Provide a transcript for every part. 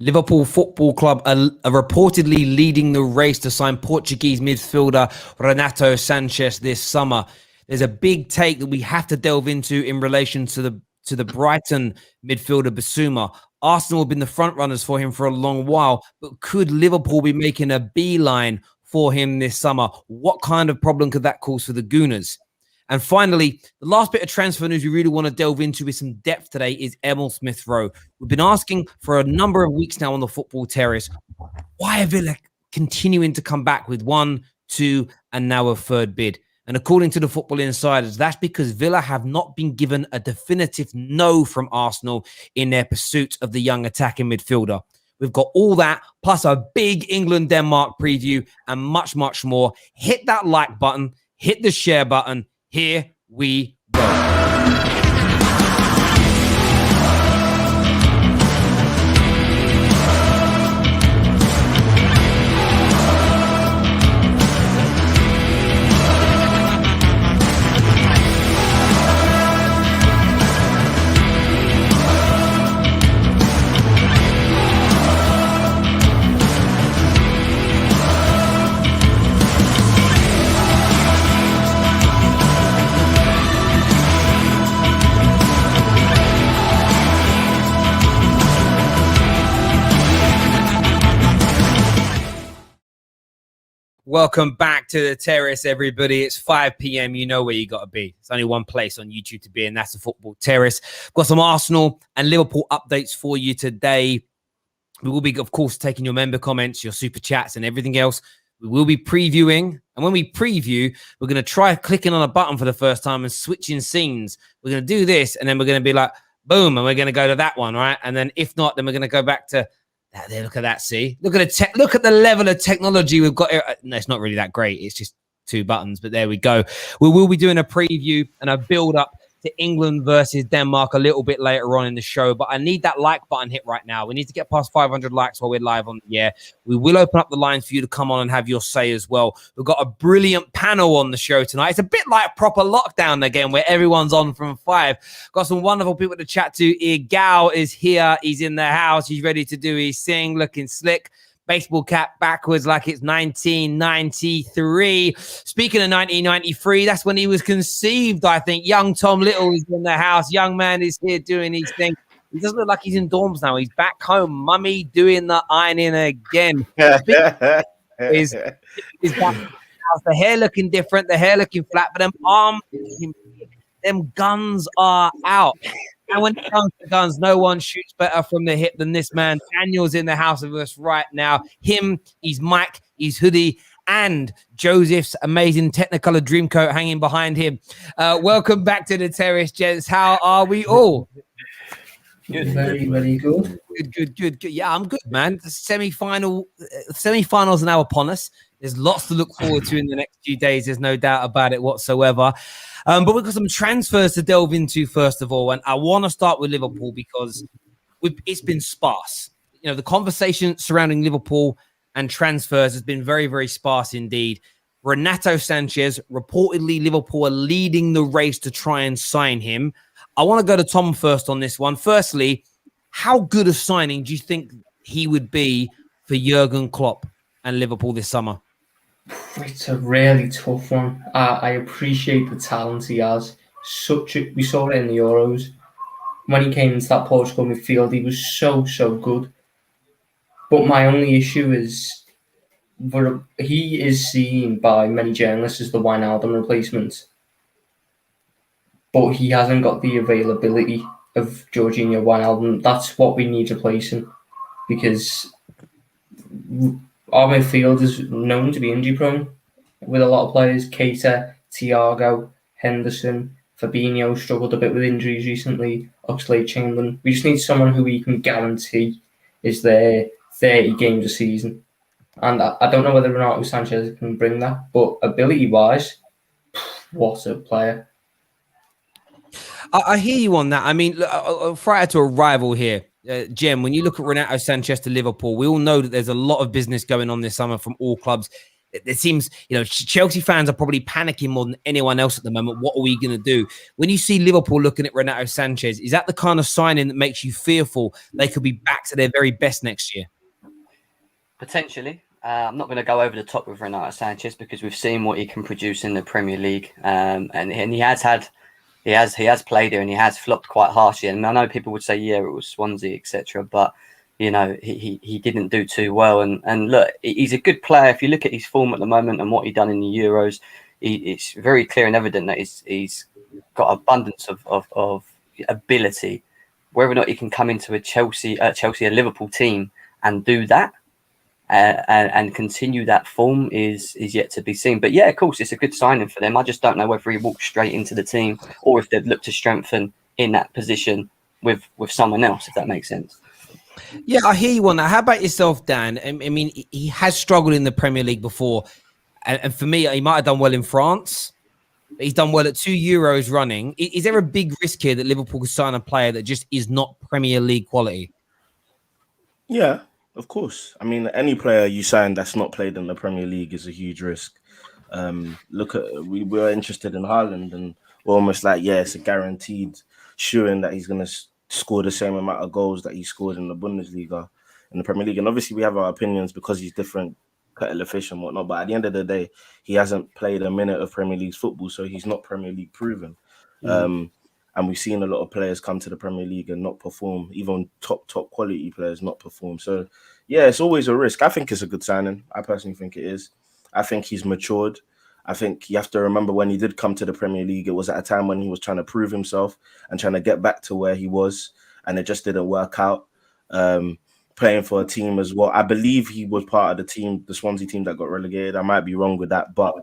Liverpool Football Club are reportedly leading the race to sign Portuguese midfielder Renato Sanches this summer. There's a big take that we have to delve into in relation to the Brighton midfielder Bissouma. Arsenal have been the front runners for him for a long while, but could Liverpool be making a beeline for him this summer? What kind of problem could that cause for the Gooners? And finally, the last bit of transfer news we really want to delve into with some depth today is Emile Smith Rowe. We've been asking for a number of weeks now on the Football Terrace, why are Villa continuing to come back with 1, 2, and now a third bid? And according to the Football Insiders, that's because Villa have not been given a definitive no from Arsenal in their pursuit of the young attacking midfielder. We've got all that, plus a big England-Denmark preview and much, much more. Hit that like button, hit the share button. Here we go. Welcome back to the Terrace, everybody. It's 5 p.m. You know where you got to be. It's only one place on YouTube to be, and that's the Football Terrace. We've got some Arsenal and Liverpool updates for you today. We will be, of course, taking your member comments, your super chats, and everything else. We will be previewing. And when we preview, we're going to try clicking on a button for the first time and switching scenes. We're going to do this, and then we're going to be like, boom, and we're going to go to that one, right? And then if not, then we're going to go back to there, look at that, see? Look at the level of technology we've got here. No, it's not really that great. It's just 2 buttons, but there we go. We will be doing a preview and a build-up to England versus Denmark a little bit later on in the show, but I need that like button hit right now. We need to get past 500 likes while we're live on the air. We will open up the lines for you to come on and have your say as well. We've got a brilliant panel on the show tonight. It's a bit like proper lockdown again, where everyone's on from 5. Got some wonderful people to chat to. Egal is here. He's in the house. He's ready to do his thing, looking slick. Baseball cap backwards like it's 1993. Speaking of 1993, that's when he was conceived, I think. Young Tom Little is in the house. Young man is here doing his thing. He doesn't look like he's in dorms now. He's back home. Mummy doing the ironing again. is back in the house. The hair looking different. The hair looking flat. But them arms, them guns are out. And when it comes to guns, no one shoots better from the hip than this man. Daniel's in the house with us right now. Him, he's Mike, he's Hoodie, and Joseph's amazing Technicolor Dreamcoat hanging behind him. Welcome back to the Terrace, gents. How are we all? Good. Very, very good. Good. Yeah, I'm good, man. The semi-finals are now upon us. There's lots to look forward to in the next few days. There's no doubt about it whatsoever. But we've got some transfers to delve into first of all. And I want to start with Liverpool because it's been sparse. You know, the conversation surrounding Liverpool and transfers has been very, very sparse indeed. Renato Sanches, reportedly Liverpool are leading the race to try and sign him. I want to go to Tom first on this one. Firstly, how good a signing do you think he would be for Jurgen Klopp and Liverpool this summer? It's a really tough one. I appreciate the talent he has. We saw it in the Euros. When he came into that Portugal midfield, he was so good. But my only issue is he is seen by many journalists as the Wijnaldum replacement. But he hasn't got the availability of Jorginho Wijnaldum. That's what we need replacing, because our midfield is known to be injury prone with a lot of players. Keita, Thiago, Henderson, Fabinho struggled a bit with injuries recently. Oxlade-Chamberlain. We just need someone who we can guarantee is there 30 games a season. And I don't know whether Renato Sanches can bring that, but ability-wise, what a player. I hear you on that. I mean, prior to a rival here, Jem, when you look at Renato Sanches to Liverpool, we all know that there's a lot of business going on this summer from all clubs. it seems, Chelsea fans are probably panicking more than anyone else at the moment. What are we going to do? When you see Liverpool looking at Renato Sanches, is that the kind of signing that makes you fearful they could be back to their very best next year? Potentially. I'm not going to go over the top with Renato Sanches because we've seen what he can produce in the Premier League, and he has played here and he has flopped quite harshly. And I know people would say, yeah, it was Swansea, etc. But he didn't do too well. And look, he's a good player. If you look at his form at the moment and what he done in the Euros, it's very clear and evident that he's got abundance of ability. Whether or not he can come into a Liverpool team and do that. And continue that form is yet to be seen. But yeah, of course, it's a good signing for them. I just don't know whether he walks straight into the team or if they'd look to strengthen in that position with someone else, if that makes sense. Yeah, I hear you on that. How about yourself, Dan? I mean, he has struggled in the Premier League before. And for me, he might have done well in France. But he's done well at 2 Euros running. Is there a big risk here that Liverpool could sign a player that just is not Premier League quality? Yeah. Of course. I mean, any player you sign that's not played in the Premier League is a huge risk. We were interested in Haaland and we're almost like, yeah, it's a guaranteed showing that he's going to score the same amount of goals that he scored in the Bundesliga, in the Premier League. And obviously we have our opinions because he's different, kettle of fish and whatnot. But at the end of the day, he hasn't played a minute of Premier League football, so he's not Premier League proven. And we've seen a lot of players come to the Premier League and not perform, even top quality players not perform. So, yeah, it's always a risk. I think it's a good signing. I personally think it is. I think he's matured. I think you have to remember when he did come to the Premier League, it was at a time when he was trying to prove himself and trying to get back to where he was, and it just didn't work out. Playing for a team as well. I believe he was part of the team, the Swansea team that got relegated. I might be wrong with that, but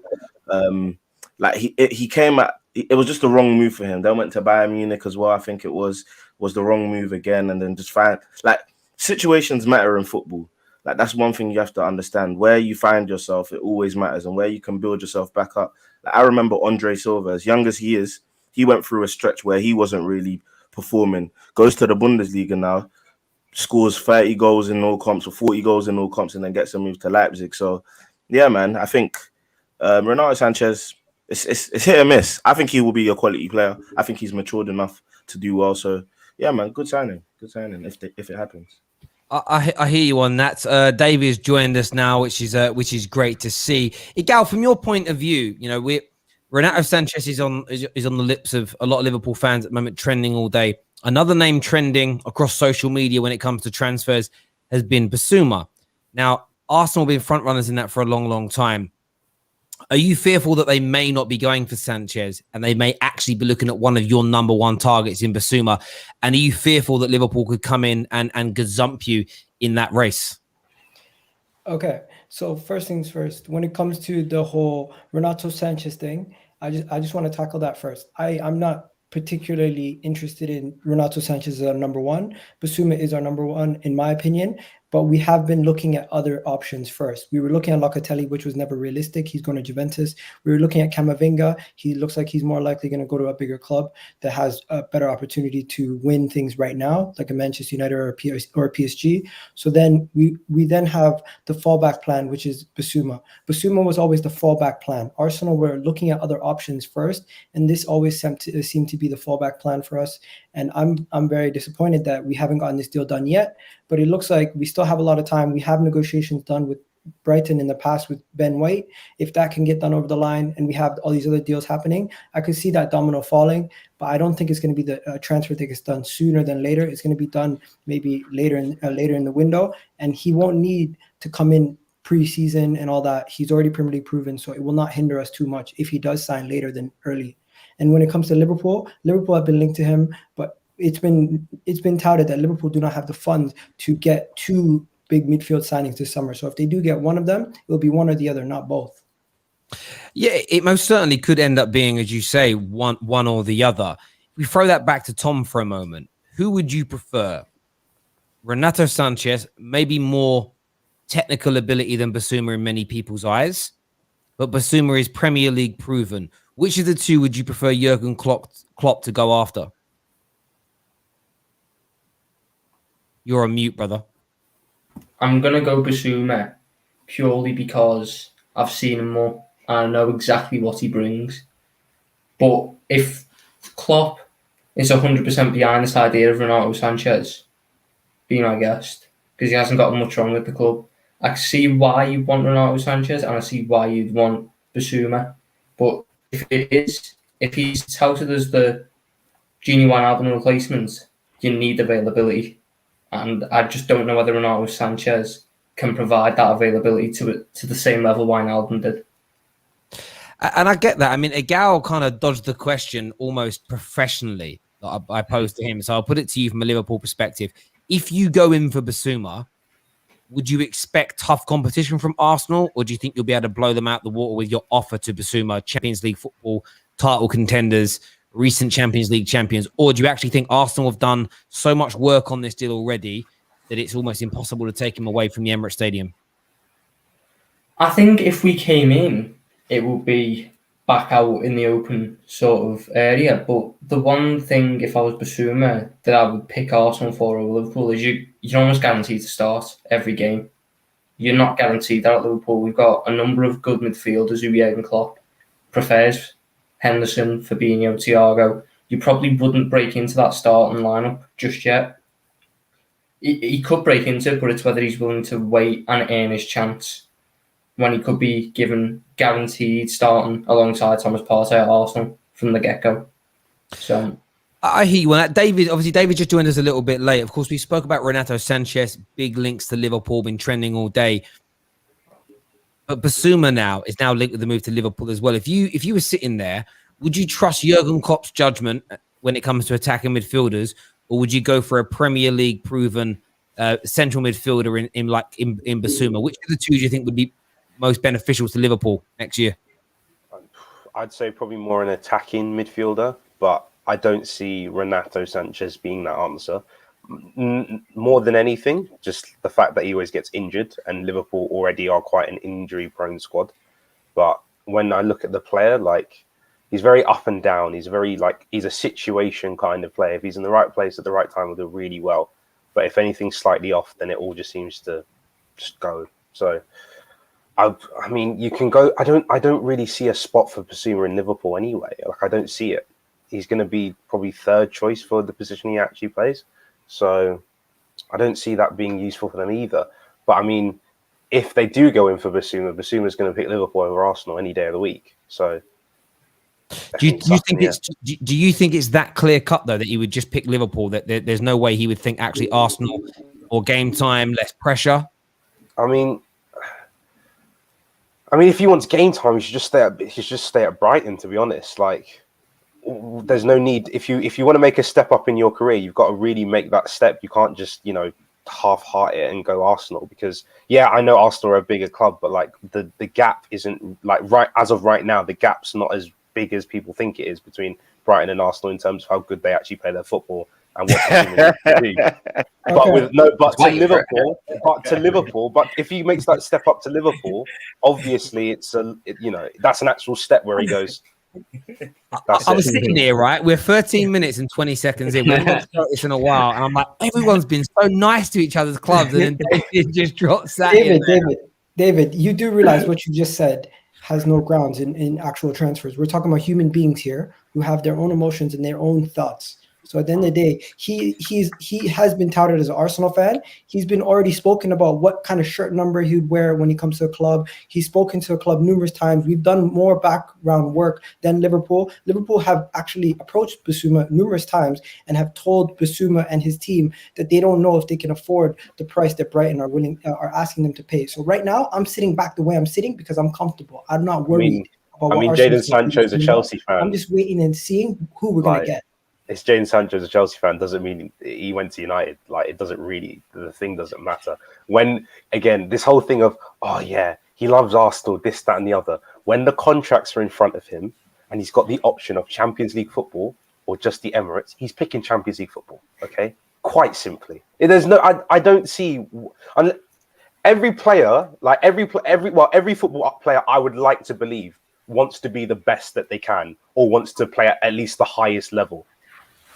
he came at. It was just the wrong move for him. Then went to Bayern Munich as well. I think it was the wrong move again. And then just situations matter in football. Like that's one thing you have to understand. Where you find yourself, it always matters, and where you can build yourself back up. Like I remember Andre Silva, as young as he is, he went through a stretch where he wasn't really performing. Goes to the Bundesliga now, scores 30 goals in all comps or 40 goals in all comps, and then gets a move to Leipzig. So, yeah, man, I think Renato Sanches. It's hit or miss. I think he will be a quality player. I think he's matured enough to do well. So, yeah, man, good signing. Good signing if it happens. I hear you on that. Davey has joined us now, which is great to see. Egal, from your point of view, Renato Sanches is on the lips of a lot of Liverpool fans at the moment, trending all day. Another name trending across social media when it comes to transfers has been Bissouma. Now, Arsenal have been front runners in that for a long, long time. Are you fearful that they may not be going for Sanches and they may actually be looking at one of your number one targets in Bissouma? And are you fearful that Liverpool could come in and gazump you in that race? Okay, so first things first, when it comes to the whole Renato Sanches thing, I just want to tackle that first. I'm not particularly interested in Renato Sanches as our number one. Bissouma is our number one, in my opinion. But we have been looking at other options first. We were looking at Locatelli, which was never realistic. He's going to Juventus. We were looking at Camavinga. He looks like he's more likely going to go to a bigger club that has a better opportunity to win things right now, like a Manchester United or a PSG. So then we then have the fallback plan, which is Bissouma. Bissouma was always the fallback plan. Arsenal were looking at other options first, and this always seemed to be the fallback plan for us. And I'm very disappointed that we haven't gotten this deal done yet. But it looks like we still have a lot of time. We have negotiations done with Brighton in the past with Ben White. If that can get done over the line and we have all these other deals happening, I could see that domino falling. But I don't think it's going to be the transfer that gets done sooner than later. It's going to be done maybe later in the window. And he won't need to come in preseason and all that. He's already Premier League proven, so it will not hinder us too much if he does sign later than early. And when it comes to Liverpool have been linked to him, but it's been touted that Liverpool do not have the funds to get two big midfield signings this summer. So if they do get one of them, it'll be one or the other, not both. Yeah, it most certainly could end up being, as you say, one or the other. We throw that back to Tom for a moment. Who would you prefer? Renato Sanches, maybe more technical ability than Bissouma in many people's eyes, but Bissouma is Premier League proven. Which of the two would you prefer Jurgen Klopp to go after? You're on mute, brother. I'm going to go Bissouma purely because I've seen him more, and I know exactly what he brings. But if Klopp is 100% behind this idea of Renato Sanches being our guest, because he hasn't got much wrong with the club, I see why you want Renato Sanches, and I see why you'd want Bissouma. But if he's touted as the Genie Wijnaldum replacement, you need availability. And I just don't know whether Renato Sanches can provide that availability to the same level Wijnaldum did. And I get that. I mean, Egal kind of dodged the question almost professionally that I posed to him. So I'll put it to you from a Liverpool perspective. If you go in for Bissouma, would you expect tough competition from Arsenal, or do you think you'll be able to blow them out the water with your offer to Bissouma, Champions League football, title contenders, recent Champions League champions? Or do you actually think Arsenal have done so much work on this deal already that it's almost impossible to take him away from the Emirates Stadium? I think if we came in, it would be back out in the open sort of area. But the one thing, if I was Bissouma, that I would pick Arsenal for over Liverpool is you're almost guaranteed to start every game. You're not guaranteed that at Liverpool. We've got a number of good midfielders who Jurgen Klopp prefers. Henderson, Fabinho, Thiago. You probably wouldn't break into that starting lineup just yet. He could break into it, but it's whether he's willing to wait and earn his chance when he could be given guaranteed starting alongside Thomas Partey at Arsenal from the get-go. So I hear you on that. David just joined us a little bit late. Of course, we spoke about Renato Sanches, big links to Liverpool, been trending all day. But Bissouma now is linked with the move to Liverpool as well. If you were sitting there, would you trust Jurgen Klopp's judgment when it comes to attacking midfielders, or would you go for a Premier League proven central midfielder in Bissouma? Which of the two do you think would be most beneficial to Liverpool next year? I'd say probably more an attacking midfielder, but I don't see Renato Sanches being that answer. More than anything, just the fact that he always gets injured, and Liverpool already are quite an injury-prone squad. But when I look at the player, like, he's very up and down. He's a situation kind of player. If he's in the right place at the right time, he'll do really well. But if anything's slightly off, then it all just seems to just go. So I mean, you can go. I don't really see a spot for Bissouma in Liverpool anyway. Like, I don't see it. He's going to be probably third choice for the position he actually plays. So I don't see that being useful for them either. But I mean, if they do go in for Bissouma, Bissouma's going to pick Liverpool over Arsenal any day of the week. So do you think it's that clear cut though that he would just pick Liverpool? That there's no way he would think actually Arsenal or game time, less pressure? I mean, if he wants game time, he should just stay at Brighton. To be honest, like, there's no need. If you want to make a step up in your career, you've got to really make that step. You can't just half-heart it and go Arsenal, because I know Arsenal are a bigger club, but like the gap isn't like right as of right now. The gap's not as big as people think it is between Brighton and Arsenal in terms of how good they actually play their football and what they do. But to Liverpool, but if he makes that step up to Liverpool, obviously it's that's an actual step where he goes. I'm sitting here, right? We're 13 minutes and 20 seconds in. We've not started this in a while, and I'm like, everyone's been so nice to each other's clubs, and then David just drops that. David, you do realize what you just said has no grounds in actual transfers. We're talking about human beings here who have their own emotions and their own thoughts. So at the end of the day, he has been touted as an Arsenal fan. He's been already spoken about what kind of shirt number he'd wear when he comes to a club. He's spoken to a club numerous times. We've done more background work than Liverpool. Liverpool have actually approached Bissouma numerous times and have told Bissouma and his team that they don't know if they can afford the price that Brighton are asking them to pay. So right now, I'm sitting back the way I'm sitting because I'm comfortable. I'm not worried about what Jadon Sancho's a Chelsea fan. I'm just waiting and seeing who we're going to get. It's Jadon Sancho as a Chelsea fan doesn't mean he went to United. Like, it doesn't really, the thing doesn't matter. When, again, this whole thing of, he loves Arsenal, this, that, and the other. When the contracts are in front of him and he's got the option of Champions League football or just the Emirates, he's picking Champions League football, okay? Quite simply. There's no, I don't see, every player, like every football player I would like to believe wants to be the best that they can or wants to play at least the highest level.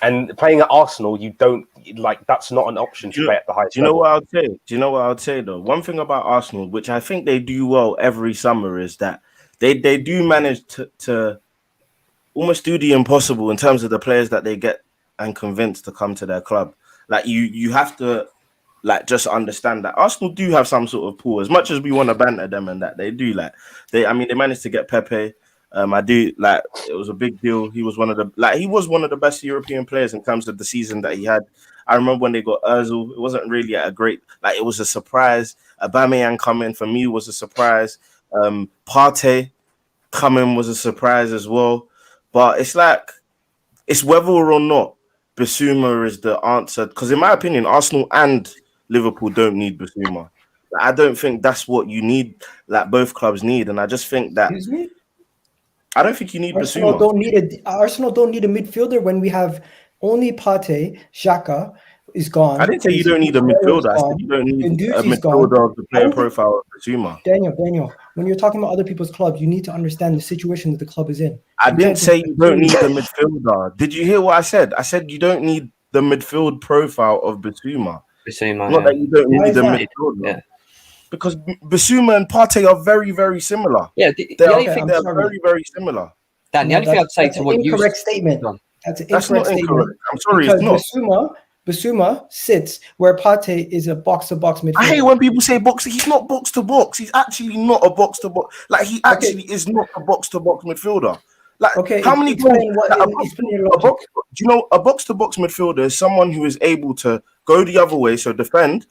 And playing at Arsenal, you don't like that's not an option to play at the highest Do you know level. what I would say? Do you know what I would say though? One thing about Arsenal, which I think they do well every summer, is that they do manage to almost do the impossible in terms of the players that they get and convince to come to their club. Like you have to like just understand that Arsenal do have some sort of pool. As much as we want to banter them and that they do, like they managed to get Pepe. I do like it was a big deal. He was one of the best European players in terms of the season that he had. I remember when they got Özil, it wasn't really at a great, like it was a surprise. Aubameyang coming for me was a surprise. Partey coming was a surprise as well. But it's like it's whether or not Bissouma is the answer. Because in my opinion, Arsenal and Liverpool don't need Bissouma. I don't think that's what you need. Like both clubs need, and I just think that. Excuse me? I don't think you need Arsenal Bissouma. Arsenal don't need a midfielder when we have only Partey. Xhaka is gone. I didn't say you don't need a midfielder. I said you don't need a midfielder of the player profile of Bissouma. Daniel, when you're talking about other people's clubs, you need to understand the situation that the club is in. I didn't say you don't need a midfielder. Did you hear what I said? I said you don't need the midfield profile of Bissouma. Not that you don't need a midfielder. Yeah. Because Bissouma and Partey are very, very similar. Yeah, they're very, very similar. Dan, the only thing I'd say to what you incorrect statement. That's an incorrect statement. Incorrect. I'm sorry, because it's not. Bissouma sits where Partey is a box-to-box midfielder. I hate when people say box. He's not box-to-box. He's actually not a box-to-box. Like he actually is not a box-to-box midfielder. Like how many goals? Do you know a box-to-box midfielder is someone who is able to go the other way, so defend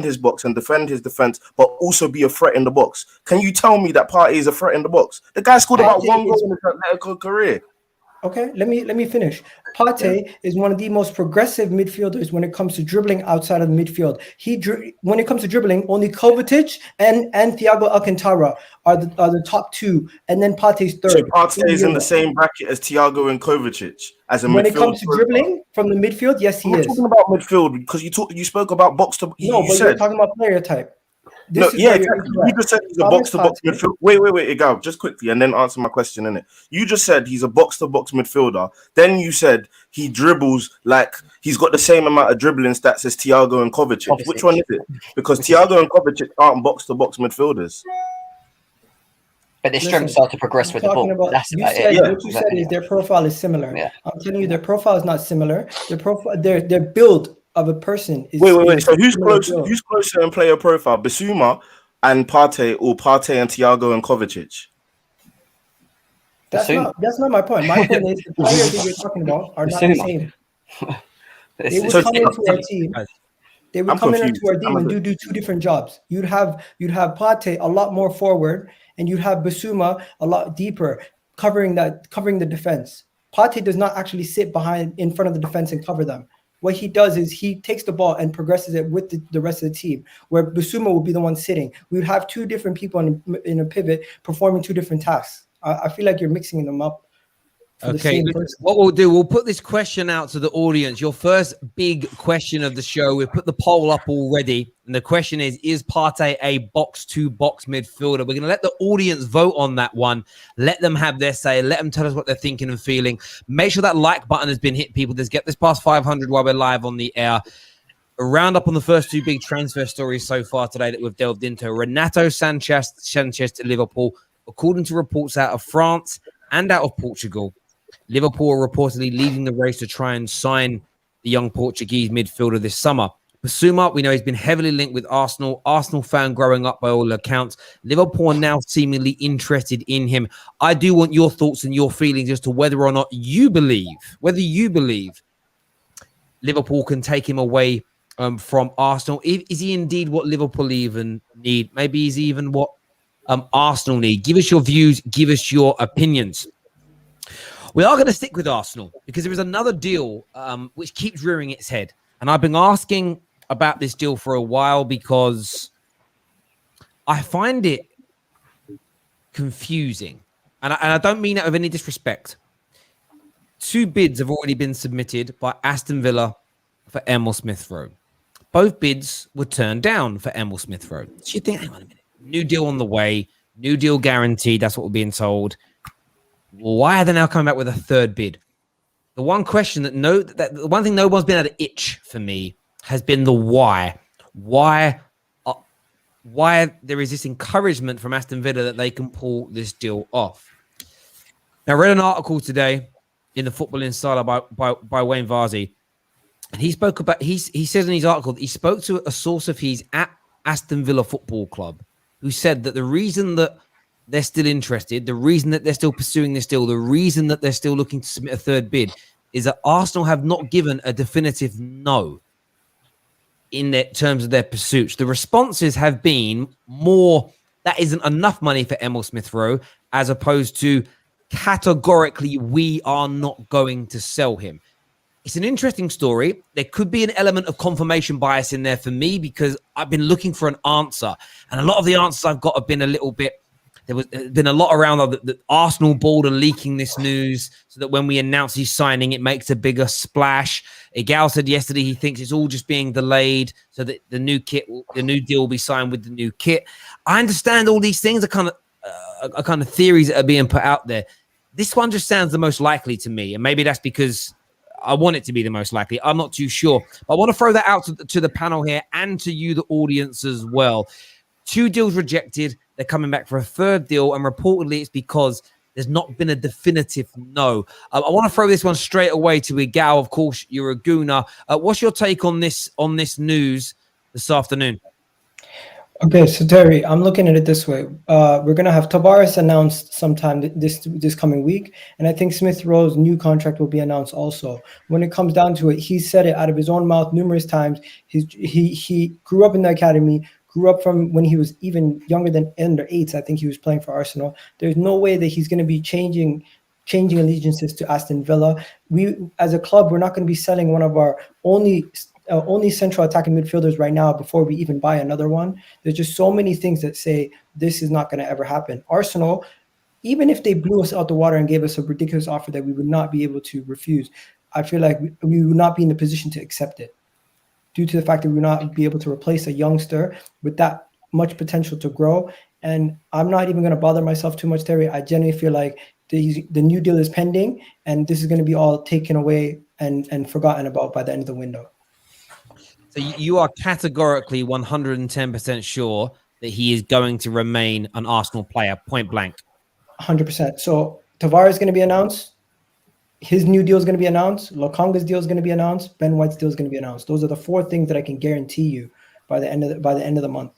his box and defend his defense, but also be a threat in the box. Can you tell me that Partey is a threat in the box? The guy scored about one goal in his Atletico career. Okay, let me finish. Partey is one of the most progressive midfielders when it comes to dribbling outside of the midfield. When it comes to dribbling, only Kovacic and Thiago Alcantara are the top two, and then Partey's third. So Partey is in the same bracket as Thiago and Kovacic as a midfield. When it comes to dribbling from the midfield, yes, he is. I'm talking about midfield because you spoke about box to. No, but you're talking about player type. You just said he's a box-to-box midfielder. Wait, Egal, just quickly, and then answer my question, innit? You just said he's a box-to-box midfielder. Then you said he dribbles like he's got the same amount of dribbling stats as Thiago and Kovacic. Which one is it? Because Thiago and Kovacic aren't box-to-box midfielders. But their strengths are to progress with the ball. That's about it. What you said is their profile is similar. Yeah. I'm telling you, their profile is not similar. Their build of a person is. Wait. So who's closer in player profile, Bissouma and Partey, or Partey and Thiago and Kovacic? That's not my point. My point is the players that you're talking about are not the same. They would come into our team. They would come into our team and do two different jobs. You'd have Partey a lot more forward, and you'd have Bissouma a lot deeper, covering the defense. Partey does not actually sit in front of the defense and cover them. What he does is he takes the ball and progresses it with the rest of the team, where Bissouma will be the one sitting. We would have two different people in a pivot performing two different tasks. I feel like you're mixing them up. Okay, what we'll do, we'll put this question out to the audience. Your first big question of the show. We've put the poll up already. And the question is Partey a box-to-box midfielder? We're going to let the audience vote on that one. Let them have their say. Let them tell us what they're thinking and feeling. Make sure that like button has been hit, people. Let's get this past 500 while we're live on the air. A roundup on the first two big transfer stories so far today that we've delved into. Renato Sanches to Liverpool. According to reports out of France and out of Portugal, Liverpool are reportedly leading the race to try and sign the young Portuguese midfielder this summer. Bissouma, we know he's been heavily linked with Arsenal. Arsenal fan growing up by all accounts. Liverpool are now seemingly interested in him. I do want your thoughts and your feelings as to whether or not you believe Liverpool can take him away from Arsenal. Is he indeed what Liverpool even need? Maybe he's even what Arsenal need. Give us your views. Give us your opinions. We are going to stick with Arsenal because there is another deal which keeps rearing its head. And I've been asking about this deal for a while because I find it confusing. And I don't mean that with any disrespect. Two bids have already been submitted by Aston Villa for Emile Smith Rowe. Both bids were turned down for Emile Smith Rowe. So you think, hang on a minute, new deal on the way, new deal guaranteed. That's what we're being told. Why are they now coming back with a third bid? The one question the one thing no one's been able to itch for me has been the why. Why there is this encouragement from Aston Villa that they can pull this deal off. Now, I read an article today in the Football Insider by Wayne Varzi, and he spoke about he says in his article that he spoke to a source of his at Aston Villa Football Club who said that the reason that they're still interested, the reason that they're still pursuing this deal, the reason that they're still looking to submit a third bid is that Arsenal have not given a definitive no in their terms of their pursuits. The responses have been more, that isn't enough money for Emile Smith Rowe, as opposed to categorically, we are not going to sell him. It's an interesting story. There could be an element of confirmation bias in there for me because I've been looking for an answer. And a lot of the answers I've got have been a little bit, there's been a lot around the Arsenal board are leaking this news so that when we announce he's signing, it makes a bigger splash. Egal said yesterday he thinks it's all just being delayed so that the new deal will be signed with the new kit. I understand all these things are kind of theories that are being put out there. This one just sounds the most likely to me, and maybe that's because I want it to be the most likely. I'm not too sure. I want to throw that out to the panel here and to you, the audience, as well. 2 deals rejected. They're coming back for a third deal, and reportedly it's because there's not been a definitive no. I want to throw this one straight away to Egal. Of course, you're a Gooner. What's your take on this news this afternoon? Okay, so Terry, I'm looking at it this way. We're going to have Tavares announced sometime this coming week, and I think Smith Rowe's new contract will be announced also. When it comes down to it, he said it out of his own mouth numerous times. He grew up in the academy, grew up from when he was even younger than under 8s. I think he was playing for Arsenal. There's no way that he's going to be changing allegiances to Aston Villa. We, as a club, we're not going to be selling one of our only central attacking midfielders right now before we even buy another one. There's just so many things that say this is not going to ever happen. Arsenal, even if they blew us out the water and gave us a ridiculous offer that we would not be able to refuse, I feel like we would not be in the position to accept it due to the fact that we would not be able to replace a youngster with that much potential to grow. And I'm not even going to bother myself too much, Terry. I genuinely feel like the new deal is pending, and this is going to be all taken away and forgotten about by the end of the window. So you are categorically 110% sure that he is going to remain an Arsenal player, point blank. 100%. So Tavares is going to be announced. His new deal is going to be announced. Lokonga's deal is going to be announced. Ben White's deal is going to be announced. Those are the 4 things that I can guarantee you by the end of the month.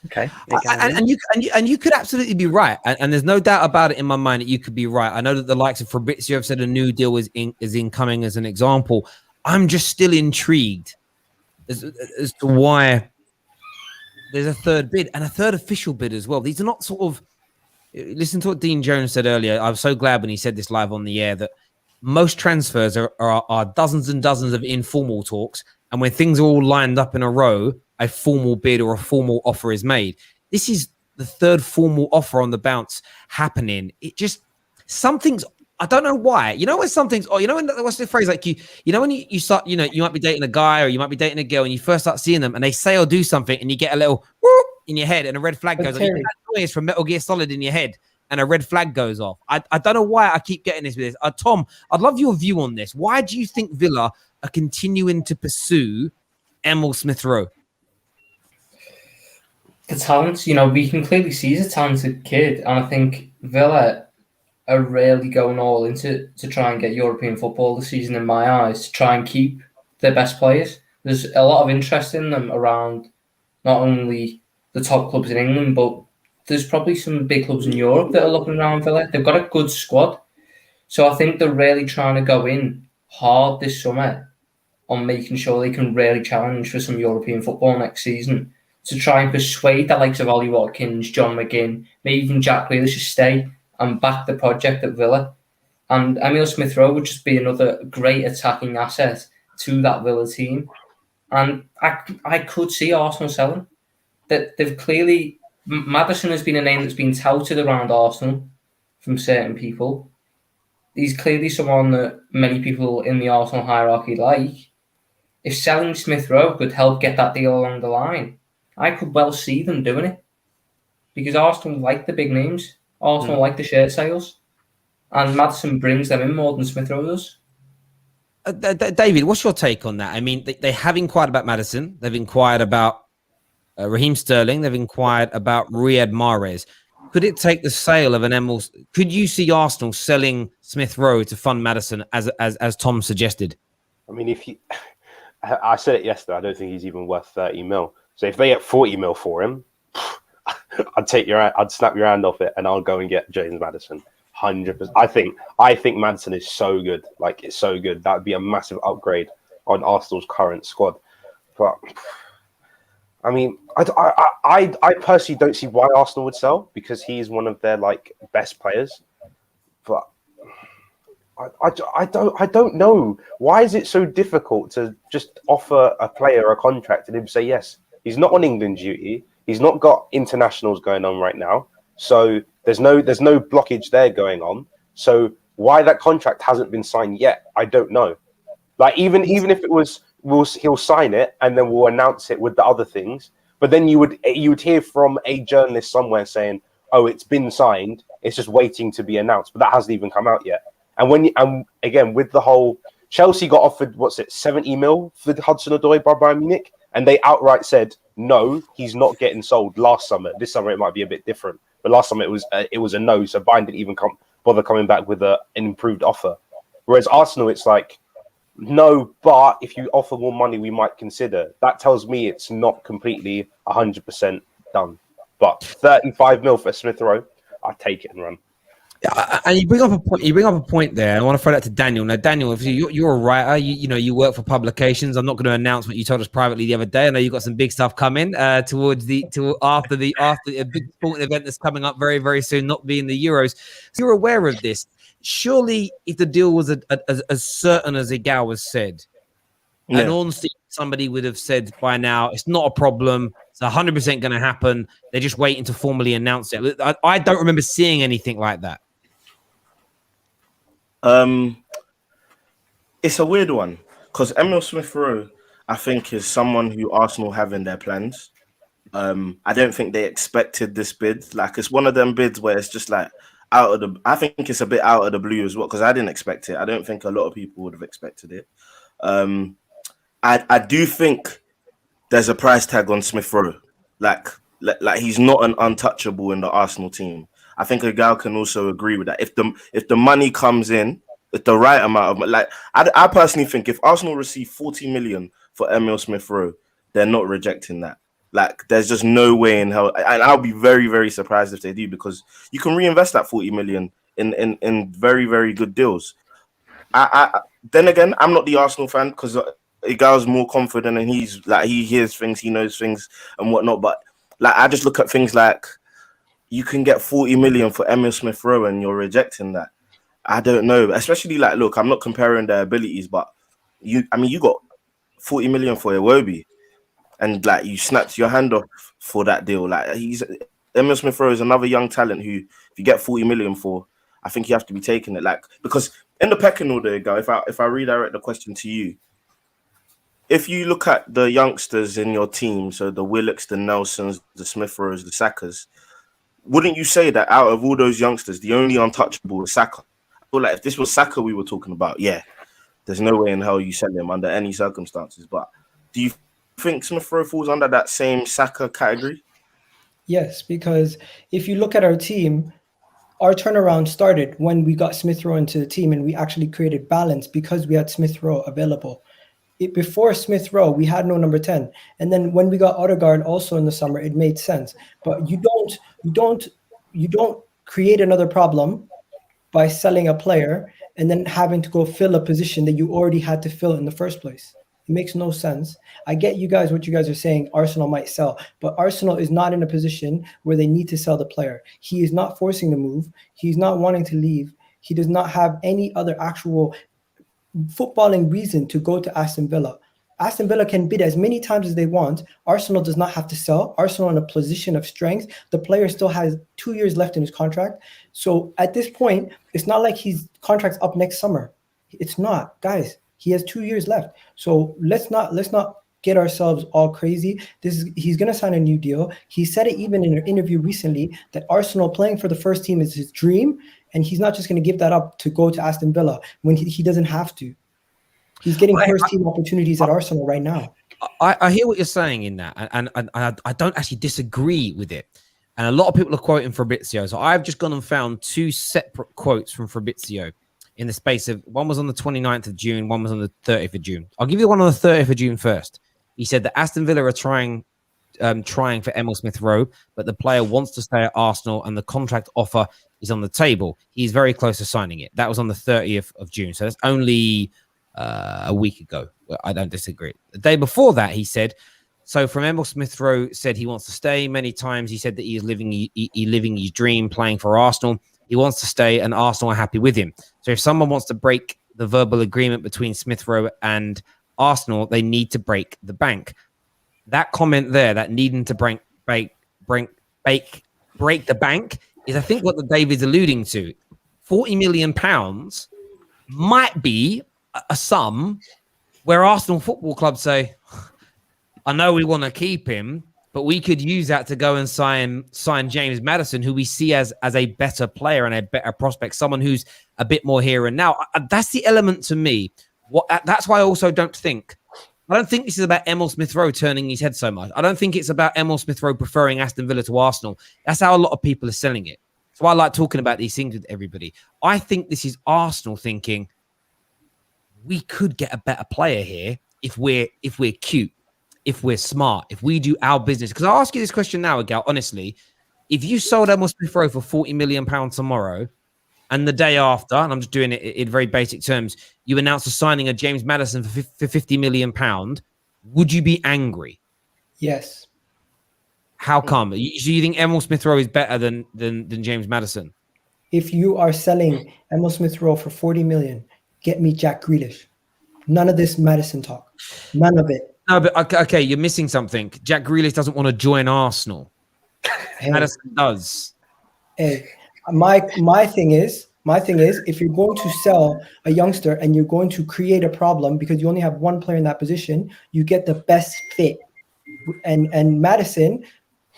Okay. And you could absolutely be right. And there's no doubt about it in my mind that you could be right. I know that the likes of Fabrizio have said a new deal is incoming as an example. I'm just still intrigued as to why there's a third bid and a third official bid as well. These are not sort of, listen to what Dean Jones said earlier. I was so glad when he said this live on the air that most transfers are dozens and dozens of informal talks. And when things are all lined up in a row, a formal bid or a formal offer is made. This is the third formal offer on the bounce happening. It just, something's, I don't know why. You know when something's, oh, you know when, what's the phrase? Like you know when you start, you know, you might be dating a guy or you might be dating a girl and you first start seeing them and they say or do something and you get a little whoop in your head and a red flag goes off. You get that noise from Metal Gear Solid in your head and a red flag goes off. I don't know why I keep getting this with this. Tom, I'd love your view on this. Why do you think Villa are continuing to pursue Emile Smith Rowe? The talent, you know, we can clearly see he's a talented kid, and I think Villa are really going all into to try and get European football this season in my eyes, to try and keep their best players. There's a lot of interest in them around not only the top clubs in England, but there's probably some big clubs in Europe that are looking around Villa. They've got a good squad. So I think they're really trying to go in hard this summer on making sure they can really challenge for some European football next season, to try and persuade the likes of Ollie Watkins, John McGinn, maybe even Jack Grealish to stay and back the project at Villa. And Emile Smith Rowe would just be another great attacking asset to that Villa team. And I could see Arsenal selling. That they've clearly, Maddison has been a name that's been touted around Arsenal from certain people. He's clearly someone that many people in the Arsenal hierarchy like. If selling Smith Rowe could help get that deal along the line, I could well see them doing it. Because Arsenal like the big names. Arsenal like the shirt sales. And Maddison brings them in more than Smith Rowe does. David, what's your take on that? I mean, they have inquired about Maddison. They've inquired about Raheem Sterling. They've inquired about Riyad Mahrez. Could it take the sale of an Emile? Could you see Arsenal selling Smith Rowe to fund Maddison, as Tom suggested? I mean, I said it yesterday, I don't think he's even worth 30 mil. So if they get 40 mil for him, I'd snap your hand off it, and I'll go and get James Maddison. 100%. I think Maddison is so good. Like, it's so good. That would be a massive upgrade on Arsenal's current squad. But I mean, I personally don't see why Arsenal would sell, because he's one of their like best players. But I don't know. Why is it so difficult to just offer a player a contract and him say yes? He's not on England duty. He's not got internationals going on right now. So there's no blockage there going on. So why that contract hasn't been signed yet, I don't know. Like, even if it was, he'll sign it and then we'll announce it with the other things. But then you would hear from a journalist somewhere saying, "Oh, it's been signed. It's just waiting to be announced." But that hasn't even come out yet. And again, with the whole Chelsea got offered, 70 mil for Hudson-Odoi by Bayern Munich, and they outright said no, he's not getting sold last summer. This summer it might be a bit different, but last summer it was a no. So Bayern didn't even bother coming back with an improved offer. Whereas Arsenal, it's like, no, but if you offer more money, we might consider. That tells me it's not completely 100% done. But 35 mil for Smith Rowe, I take it and run. And you bring up a point there. I want to throw that to Daniel. Now, Daniel, if you're a writer, you work for publications. I'm not going to announce what you told us privately the other day. I know you've got some big stuff coming after a big sporting event that's coming up very, very soon, not being the Euros. So you're aware of this. Surely, if the deal was as certain as Egal was said, and honestly, somebody would have said by now, it's not a problem. It's 100% going to happen. They're just waiting to formally announce it. I don't remember seeing anything like that. It's a weird one, because Emile Smith Rowe, I think, is someone who Arsenal have in their plans. I don't think they expected this bid. Like, it's one of them bids where it's just like I think it's a bit out of the blue as well, because I didn't expect it. I don't think a lot of people would have expected it. I do think there's a price tag on Smith Rowe. Like he's not an untouchable in the Arsenal team. I think Egal can also agree with that. If the money comes in, with the right amount of, like, I personally think if Arsenal receive 40 million for Emile Smith Rowe, they're not rejecting that. Like, there's just no way in hell, and I'll be very, very surprised if they do, because you can reinvest that 40 million in very, very good deals. Then again, I'm not the Arsenal fan, because Egal's more confident and he's like, he hears things, he knows things and whatnot. But like, I just look at things like, you can get 40 million for Emile Smith Rowe and you're rejecting that. I don't know. Especially, like, look, I'm not comparing their abilities, but you got 40 million for Iwobi, and like, you snapped your hand off for that deal. Like, Emile Smith Rowe is another young talent who, if you get 40 million for, I think you have to be taking it. Like, because in the pecking order, if I redirect the question to you, if you look at the youngsters in your team, so the Willocks, the Nelsons, the Smith Rowes, the Sakas, wouldn't you say that out of all those youngsters, the only untouchable is Saka? I feel like if this was Saka we were talking about, yeah, there's no way in hell you sell him under any circumstances. But do you think Smith Rowe falls under that same Saka category? Yes, because if you look at our team, our turnaround started when we got Smith Rowe into the team, and we actually created balance because we had Smith Rowe available. Before Smith Rowe, we had no number 10. And then when we got Odegaard also in the summer, it made sense. But you don't create another problem by selling a player and then having to go fill a position that you already had to fill in the first place. It makes no sense. I get you guys, what you guys are saying, Arsenal might sell, but Arsenal is not in a position where they need to sell the player. He is not forcing the move. He's not wanting to leave. He does not have any other actual footballing reason to go to Aston Villa. Aston Villa can bid as many times as they want. Arsenal does not have to sell. Arsenal in a position of strength. The player still has 2 years left in his contract. So at this point, it's not like his contract's up next summer. It's not, guys. He has 2 years left. So let's not get ourselves all crazy. He's going to sign a new deal. He said it even in an interview recently that Arsenal playing for the first team is his dream, and he's not just going to give that up to go to Aston Villa when he doesn't have to. He's getting first team opportunities at Arsenal right now. I hear what you're saying in that, and I don't actually disagree with it. And a lot of people are quoting Fabrizio. So I've just gone and found 2 separate quotes from Fabrizio in the space of, one was on the 29th of June, one was on the 30th of June. I'll give you the one on the 30th of June first. He said that Aston Villa are trying for Emile Smith Rowe, but the player wants to stay at Arsenal and the contract offer is on the table. He's very close to signing it. That was on the 30th of June. So that's only a week ago. Well, I don't disagree. The day before that, he said, so from Emile Smith Rowe said he wants to stay many times. He said that he is living his dream playing for Arsenal. He wants to stay and Arsenal are happy with him. So if someone wants to break the verbal agreement between Smith Rowe and Arsenal, they need to break the bank. That comment there, that needing to break the bank, is I think what the David's alluding to. £40 million might be a sum where Arsenal Football Club say, I know we want to keep him, but we could use that to go and sign James Maddison, who we see as a better player and a better prospect, someone who's a bit more here and now. That's the element to me. That's why I also don't think this is about Emile Smith Rowe turning his head so much. I don't think it's about Emile Smith Rowe preferring Aston Villa to Arsenal. That's how a lot of people are selling it. So I like talking about these things with everybody. I think this is Arsenal thinking we could get a better player here if we're cute, if we're smart, if we do our business. Because I'll ask you this question now, Egal, honestly. If you sold Emile Smith Rowe for £40 million tomorrow, and the day after, and I'm just doing it in very basic terms, you announce the signing of James Maddison for £50 million, would you be angry? Yes. How come? Do you think Emile Smith Rowe is better than James Maddison? If you are selling Emile Smith Rowe for 40 million, get me Jack Grealish. None of this Maddison talk. None of it. No, but okay, you're missing something. Jack Grealish doesn't want to join Arsenal. Hey, Maddison does. Hey, my thing is, if you're going to sell a youngster and you're going to create a problem because you only have one player in that position, you get the best fit. And Maddison,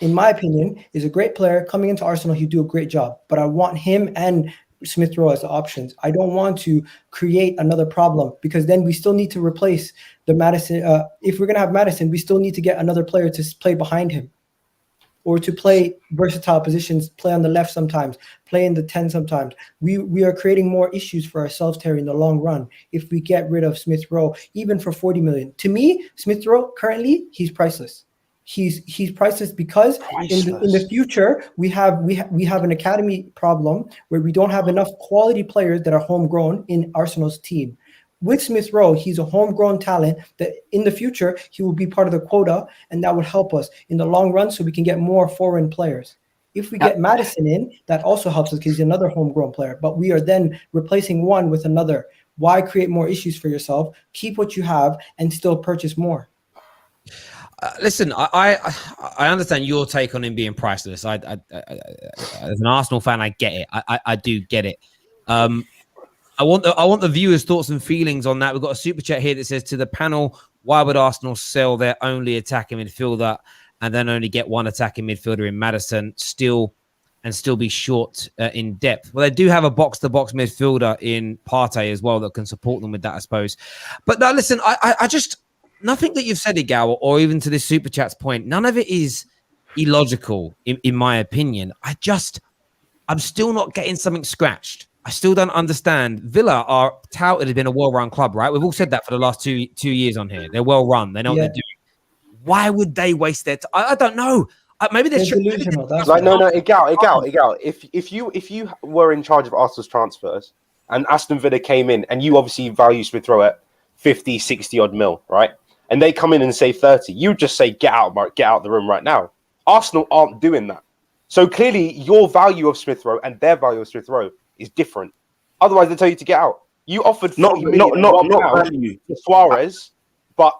in my opinion, is a great player. Coming into Arsenal, he'd do a great job. But I want him and Smith Rowe as the options. I don't want to create another problem because then we still need to replace the Maddison. If we're going to have Maddison, we still need to get another player to play behind him or to play versatile positions, play on the left sometimes, play in the 10 sometimes. We are creating more issues for ourselves, Terry, in the long run if we get rid of Smith Rowe, even for 40 million. To me, Smith Rowe, currently, he's priceless. He's priceless because in the future we have an academy problem where we don't have enough quality players that are homegrown in Arsenal's team. With Smith Rowe, he's a homegrown talent that in the future he will be part of the quota, and that would help us in the long run so we can get more foreign players. If we get Maddison in, that also helps us because he's another homegrown player. But we are then replacing one with another. Why create more issues for yourself? Keep what you have and still purchase more. Listen, I understand your take on him being priceless. I as an Arsenal fan, I get it. I do get it. I want the viewers' thoughts and feelings on that. We've got a super chat here that says, to the panel, why would Arsenal sell their only attacking midfielder and then only get one attacking midfielder in Maddison still be short in depth? Well, they do have a box-to-box midfielder in Partey as well that can support them with that, I suppose. But no, listen, I just... Nothing that you've said, Egal, or even to this super chat's point, none of it is illogical, in my opinion. I'm still not getting something scratched. I still don't understand. Villa are touted as being a well-run club, right? We've all said that for the last two years on here. They're well-run. They know what they're doing. Why would they waste their time? I don't know. Maybe they're delusional. No, Egal. If you were in charge of Arsenal's transfers and Aston Villa came in and you obviously value Smith Rowe at 50, 60 odd mil, right? And they come in and say 30, you just say, get out the room right now. Arsenal aren't doing that. So clearly your value of Smith Rowe and their value of Smith Rowe is different. Otherwise, they tell you to get out. You offered 40 million to Suarez, but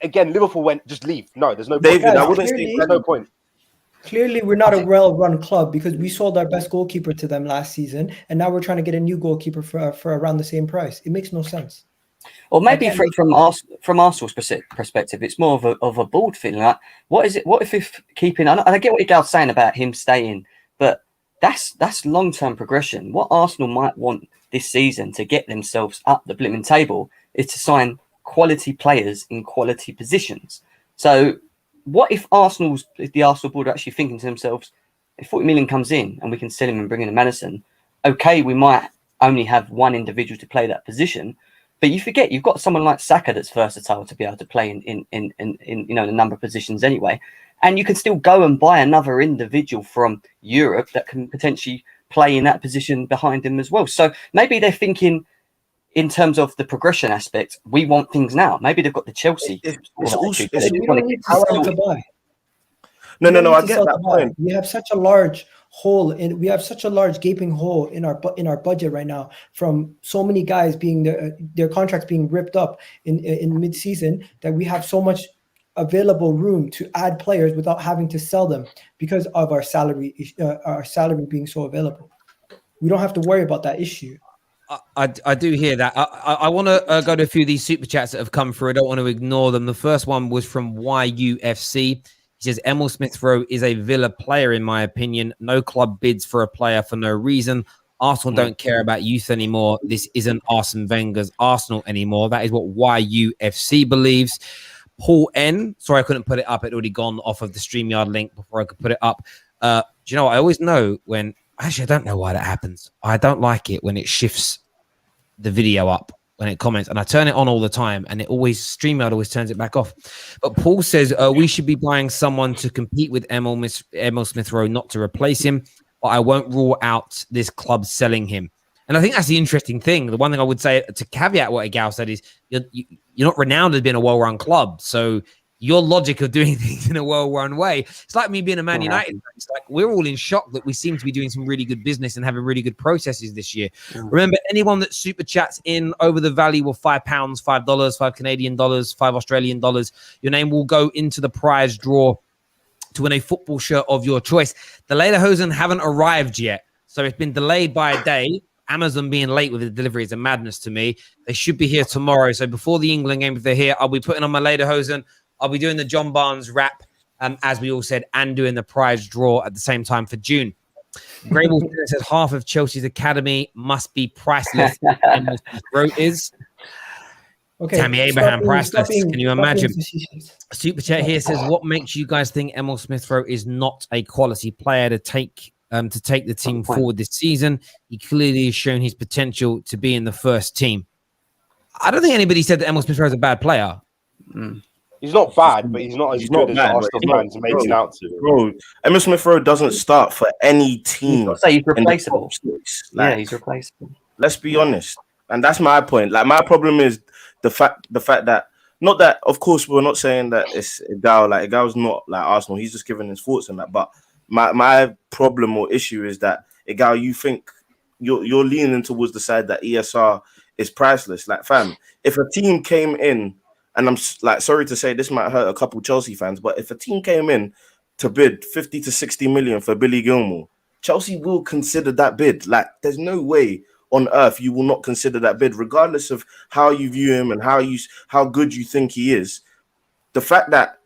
again, Liverpool went, just leave. No, there's no point. David, I wouldn't say there's no point. Clearly, we're not a well-run club because we sold our best goalkeeper to them last season, and now we're trying to get a new goalkeeper for around the same price. It makes no sense. Or maybe from Arsenal's perspective, it's more of a board feeling. Like, what is it? What if keeping? I get what Egal's saying about him staying, but that's long-term progression. What Arsenal might want this season to get themselves up the blimmin' table is to sign quality players in quality positions. So what if the Arsenal board are actually thinking to themselves, if 40 million comes in and we can sell him and bring in a Maddison, okay, we might only have one individual to play that position, but you forget you've got someone like Saka that's versatile to be able to play in a number of positions anyway. And you can still go and buy another individual from Europe that can potentially play in that position behind him as well. So maybe they're thinking in terms of the progression aspect, we want things now. Maybe they've got the Chelsea. No, I get that point. We have such a large hole we have such a large gaping hole in our budget right now from so many guys being their contracts being ripped up in mid-season, that we have so much available room to add players without having to sell them because of our salary being so available. We don't have to worry about that issue. I do hear that. I want to go to a few of these super chats that have come through. I don't want to ignore them. The first one was from YUFC. He says, Emile Smith Rowe is a Villa player, in my opinion. No club bids for a player for no reason. Arsenal don't care about youth anymore. This isn't Arsene Wenger's Arsenal anymore. That is what YUFC believes. Paul N. Sorry, I couldn't put it up. It had already gone off of the StreamYard link before I could put it up. Do you know what? I always know when... Actually, I don't know why that happens. I don't like it when it shifts the video up, when it comments. And I turn it on all the time, and StreamYard always turns it back off. But Paul says, we should be buying someone to compete with Emile Smith Rowe, not to replace him. But I won't rule out this club selling him. And I think that's the interesting thing. The one thing I would say to caveat what Egal said is you're not renowned as being a well-run club. So your logic of doing things in a well-run way, it's like me being a Man United fan. It's like we're all in shock that we seem to be doing some really good business and having really good processes this year. Remember, anyone that super chats in over the value of £5, $5, $5 Canadian dollars, $5 Australian dollars, your name will go into the prize draw to win a football shirt of your choice. The Lederhosen haven't arrived yet, so it's been delayed by a day. Amazon being late with the delivery is a madness to me. They should be here tomorrow. So before the England game, if they're here, I'll be putting on my Lederhosen. I'll be doing the John Barnes wrap, as we all said, and doing the prize draw at the same time for June. Grable says half of Chelsea's academy must be priceless. Wrote is okay. Tammy Abraham priceless. Can you imagine? Super chat here says, what makes you guys think Emile Smith Rowe is not a quality player to take the team forward this season? He clearly has shown his potential to be in the first team. I don't think anybody said that Emile Smith Rowe is a bad player. He's not bad, but he's not as good as Arsenal fans make it out to. Bro, Emile Smith Rowe doesn't start for any team. He's replaceable. He's replaceable. Let's be honest, and that's my point. Like, my problem is the fact that, not that, of course, we're not saying that it's Egal. Like, Egal's not like Arsenal. He's just giving his thoughts on that. But my problem or issue is that, Egal, you think you're leaning towards the side that ESR is priceless. Like, fam, if a team came in, and I'm like, sorry to say this might hurt a couple Chelsea fans, but if a team came in to bid 50 to 60 million for Billy Gilmour, Chelsea will consider that bid. Like, there's no way on earth you will not consider that bid, regardless of how you view him and how good you think he is. The fact that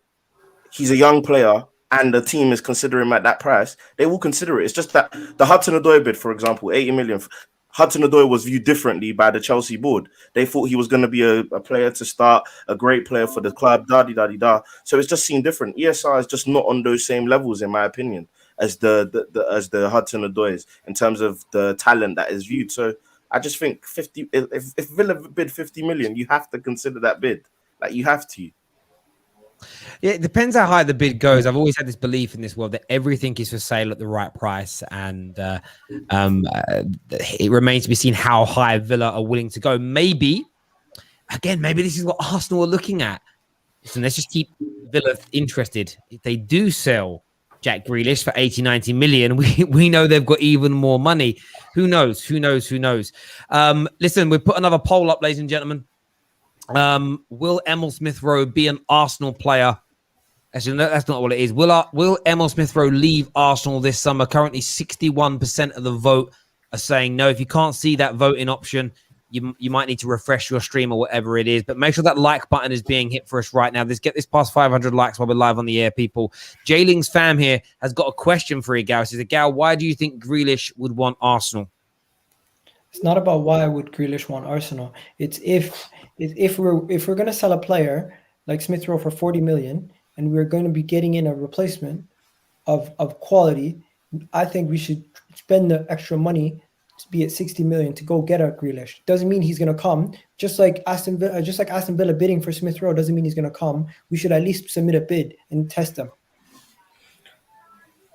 he's a young player and the team is considering him at that price, they will consider it. It's just that the Hudson-Odoi bid, for example, 80 million. Hudson-Odoi was viewed differently by the Chelsea board. They thought he was going to be a player to start, a great player for the club, da-di-da-di-da. So it's just seemed different. ESR is just not on those same levels, in my opinion, as the Hudson-Odois in terms of the talent that is viewed. So I just think if Villa bid 50 million, you have to consider that bid. Like, you have to. Yeah, it depends how high the bid goes. I've always had this belief in this world that everything is for sale at the right price, and it remains to be seen how high Villa are willing to go. Maybe this is what Arsenal are looking at. Listen, let's just keep Villa interested. If they do sell Jack Grealish for 80, 90 million, we know they've got even more money. Who knows? Listen, we put another poll up, ladies and gentlemen. Will Emile Smith Rowe be an Arsenal player? Actually, no, that's not what it is. Will Emile Smith Rowe leave Arsenal this summer? Currently, 61% of the vote are saying no. If you can't see that voting option, you might need to refresh your stream or whatever it is. But make sure that like button is being hit for us right now. Let's get this past 500 likes while we're live on the air, people. Jayling's fam here has got a question for Egal. He says, Egal, why do you think Grealish would want Arsenal? It's not about why would Grealish want Arsenal. It's if we're going to sell a player like Smith Rowe for 40 million and we're going to be getting in a replacement of quality, I think we should spend the extra money to be at 60 million to go get a Grealish. Doesn't mean he's going to come. Just like Aston Villa bidding for Smith Rowe doesn't mean he's going to come. We should at least submit a bid and test them.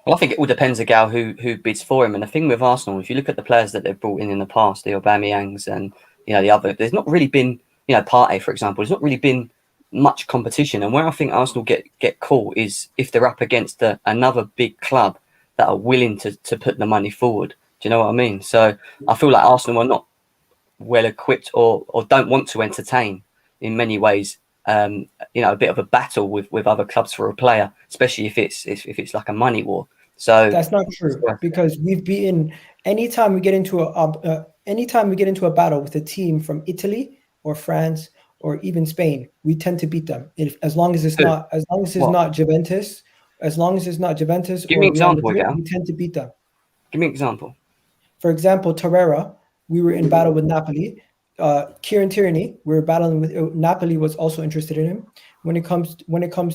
Well, I think it all depends, Egal, who bids for him. And the thing with Arsenal, if you look at the players that they've brought in the past, the Aubameyangs and the other, there's not really been Partey, for example. There's not really been much competition. And where I think Arsenal get caught is if they're up against another big club that are willing to put the money forward. Do you know what I mean? So I feel like Arsenal are not well equipped or don't want to entertain in many ways. A bit of a battle with other clubs for a player, especially if it's like a money war. So that's not true because we've beaten anytime we get into a battle with a team from Italy or France or even Spain, we tend to beat them. As long as it's not Juventus, Give me an example, Madrid, we tend to beat them. Give me an example. For example, Torreira, we were in battle with Napoli. Kieran Tierney, we were battling with Napoli was also interested in him. When it comes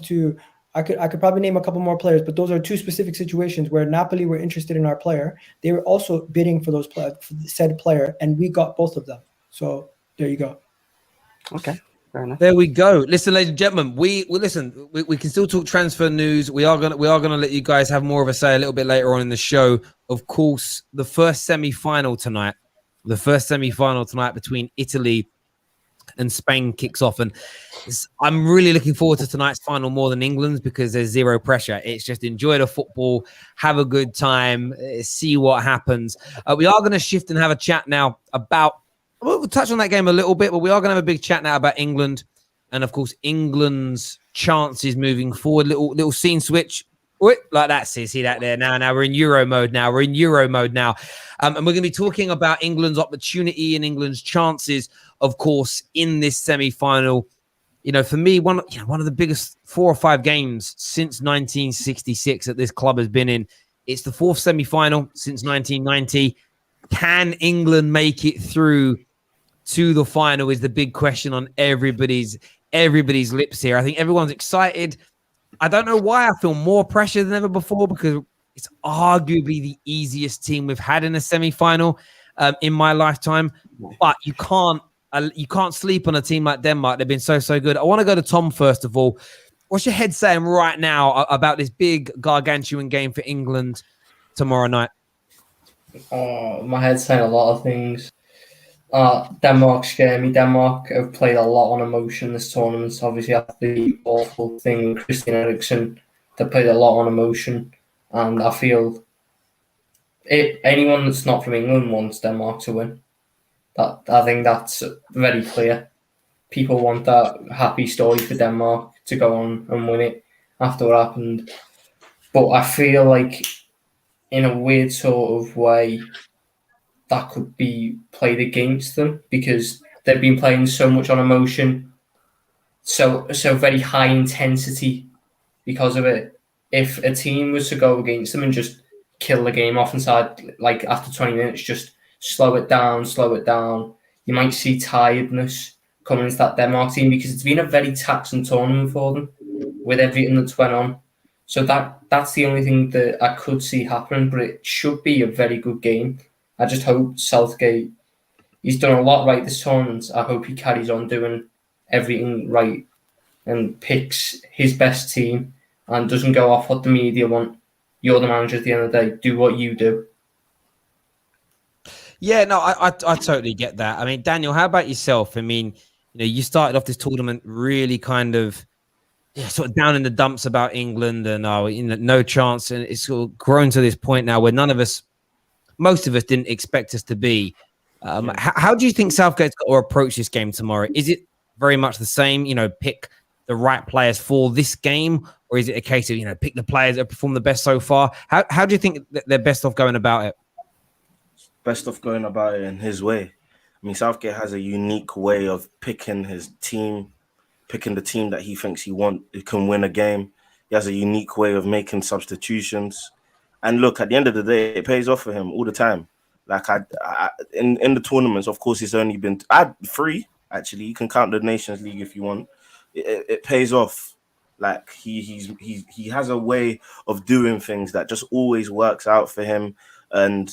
to I could probably name a couple more players, but those are two specific situations where Napoli were interested in our player. They were also bidding for said player, and we got both of them. So there you go. Okay, fair enough. There we go. Listen, ladies and gentlemen, we can still talk transfer news. We are gonna let you guys have more of a say a little bit later on in the show. Of course, the first semi-final tonight between Italy and Spain kicks off, and I'm really looking forward to tonight's final more than England's because there's zero pressure. It's just enjoy the football, have a good time, see what happens. We are going to shift and have a chat now about. We'll touch on that game a little bit, but we are going to have a big chat now about England and, of course, England's chances moving forward. Little scene switch. Like that, see that there now we're in Euro mode now. And we're going to be talking about England's opportunity and England's chances, of course, in this semi-final. For me, one of the biggest 4 or 5 games since 1966 that this club has been in. It's the fourth semi-final since 1990. Can England make it through to the final is the big question on everybody's lips here. I think everyone's excited. I don't know why I feel more pressure than ever before because it's arguably the easiest team we've had in a semi-final in my lifetime. But you can't sleep on a team like Denmark. They've been so good. I want to go to Tom first of all. What's your head saying right now about this big gargantuan game for England tomorrow night? My head's saying a lot of things. Denmark scare me. Denmark have played a lot on emotion this tournament. Obviously, after the awful thing with Christian Eriksen, they played a lot on emotion. And I feel anyone that's not from England wants Denmark to win. I think that's very clear. People want that happy story for Denmark to go on and win it after what happened. But I feel like in a weird sort of way, that could be played against them because they've been playing so much on emotion, so very high intensity because of it. If a team was to go against them and just kill the game off inside, like after 20 minutes, just slow it down, you might see tiredness coming into that Denmark team because it's been a very taxing tournament for them with everything that's went on. So that's the only thing that I could see happening, but it should be a very good game. I just hope Southgate, he's done a lot right this tournament. I hope he carries on doing everything right and picks his best team and doesn't go off what the media want. You're the manager at the end of the day. Do what you do. Yeah, no, I totally get that. I mean, Daniel, how about yourself? I mean, you started off this tournament really kind of sort of down in the dumps about England and no chance. And it's sort of grown to this point now where most of us didn't expect us to be. How do you think Southgate's got to approach this game tomorrow? Is it very much the same, pick the right players for this game? Or is it a case of, pick the players that perform the best so far? How do you think that they're best off going about it? Best off going about it in his way. I mean, Southgate has a unique way of picking his team, picking the team that he thinks he can win a game. He has a unique way of making substitutions. And look, at the end of the day, it pays off for him all the time. Like in the tournaments, of course, he's only been three. Actually, you can count the Nations League if you want. It pays off. Like he has a way of doing things that just always works out for him. And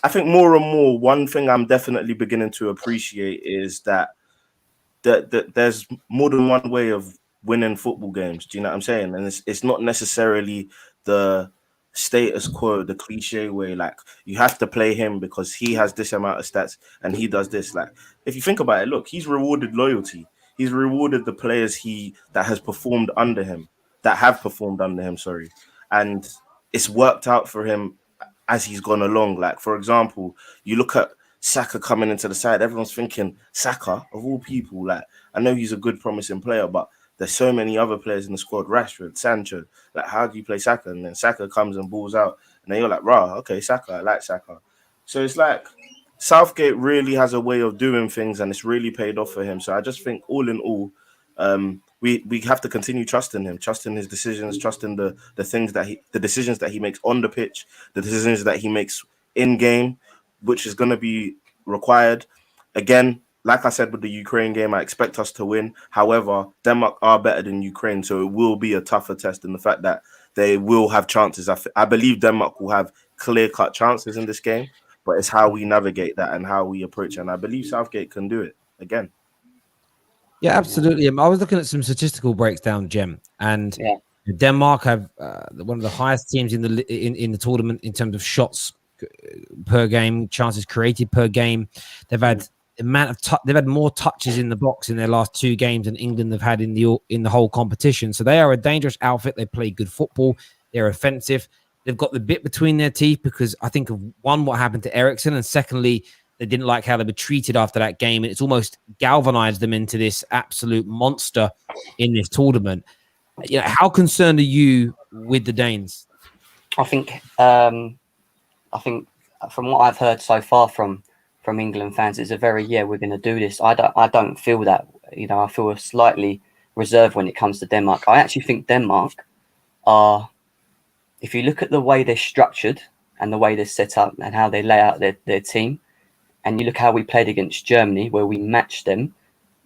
I think more and more, one thing I'm definitely beginning to appreciate is that there's more than one way of winning football games. Do you know what I'm saying? And it's not necessarily the status quo, the cliche way. Like, you have to play him because he has this amount of stats and he does this. Like, if you think about it, look, he's rewarded loyalty. He's rewarded the players that have performed under him, sorry. And it's worked out for him as he's gone along. Like, for example, you look at Saka coming into the side, everyone's thinking, Saka, of all people, like, I know he's a good, promising player, but there's so many other players in the squad, Rashford, Sancho, like, how do you play Saka? And then Saka comes and balls out, and then you're like, rah, okay, Saka, I like Saka. So it's like, Southgate really has a way of doing things, and it's really paid off for him. So I just think, all in all, we have to continue trusting him, trusting his decisions, trusting the decisions that he makes on the pitch, the decisions that he makes in game, which is going to be required. Again, like I said with the Ukraine game, I expect us to win. However, Denmark are better than Ukraine, so it will be a tougher test in the fact that they will have chances. I believe Denmark will have clear-cut chances in this game, but it's how we navigate that and how we approach it. And I believe Southgate can do it again. Yeah, absolutely. I was looking at some statistical breakdown, Jem, and Denmark have one of the highest teams in the tournament in terms of shots per game, chances created per game. They've had they've had more touches in the box in their last two games than England have had in the whole competition. So they are a dangerous outfit. They play good football. They're offensive. They've got the bit between their teeth because I think of one, what happened to Eriksen, and secondly, they didn't like how they were treated after that game, and it's almost galvanized them into this absolute monster in this tournament. You know, how concerned are you with the Danes? I think from what I've heard so far from England fans, it's a very we're going to do this. I don't feel that. You know, I feel slightly reserved when it comes to Denmark. I actually think Denmark are, if you look at the way they're structured and the way they're set up and how they lay out their team, and you look how we played against Germany, where we matched them.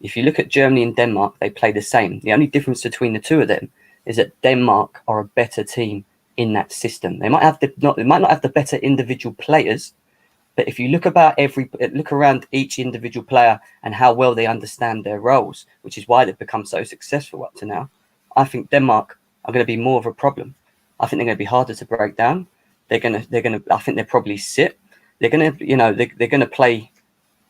If you look at Germany and Denmark, they play the same. The only difference between the two of them is that Denmark are a better team in that system. They might not have the better individual players, but if you look around each individual player and how well they understand their roles, which is why they've become so successful up to now, I think Denmark are going to be more of a problem. I think they're going to be harder to break down. I think they'll probably sit. They're going to, they're going to play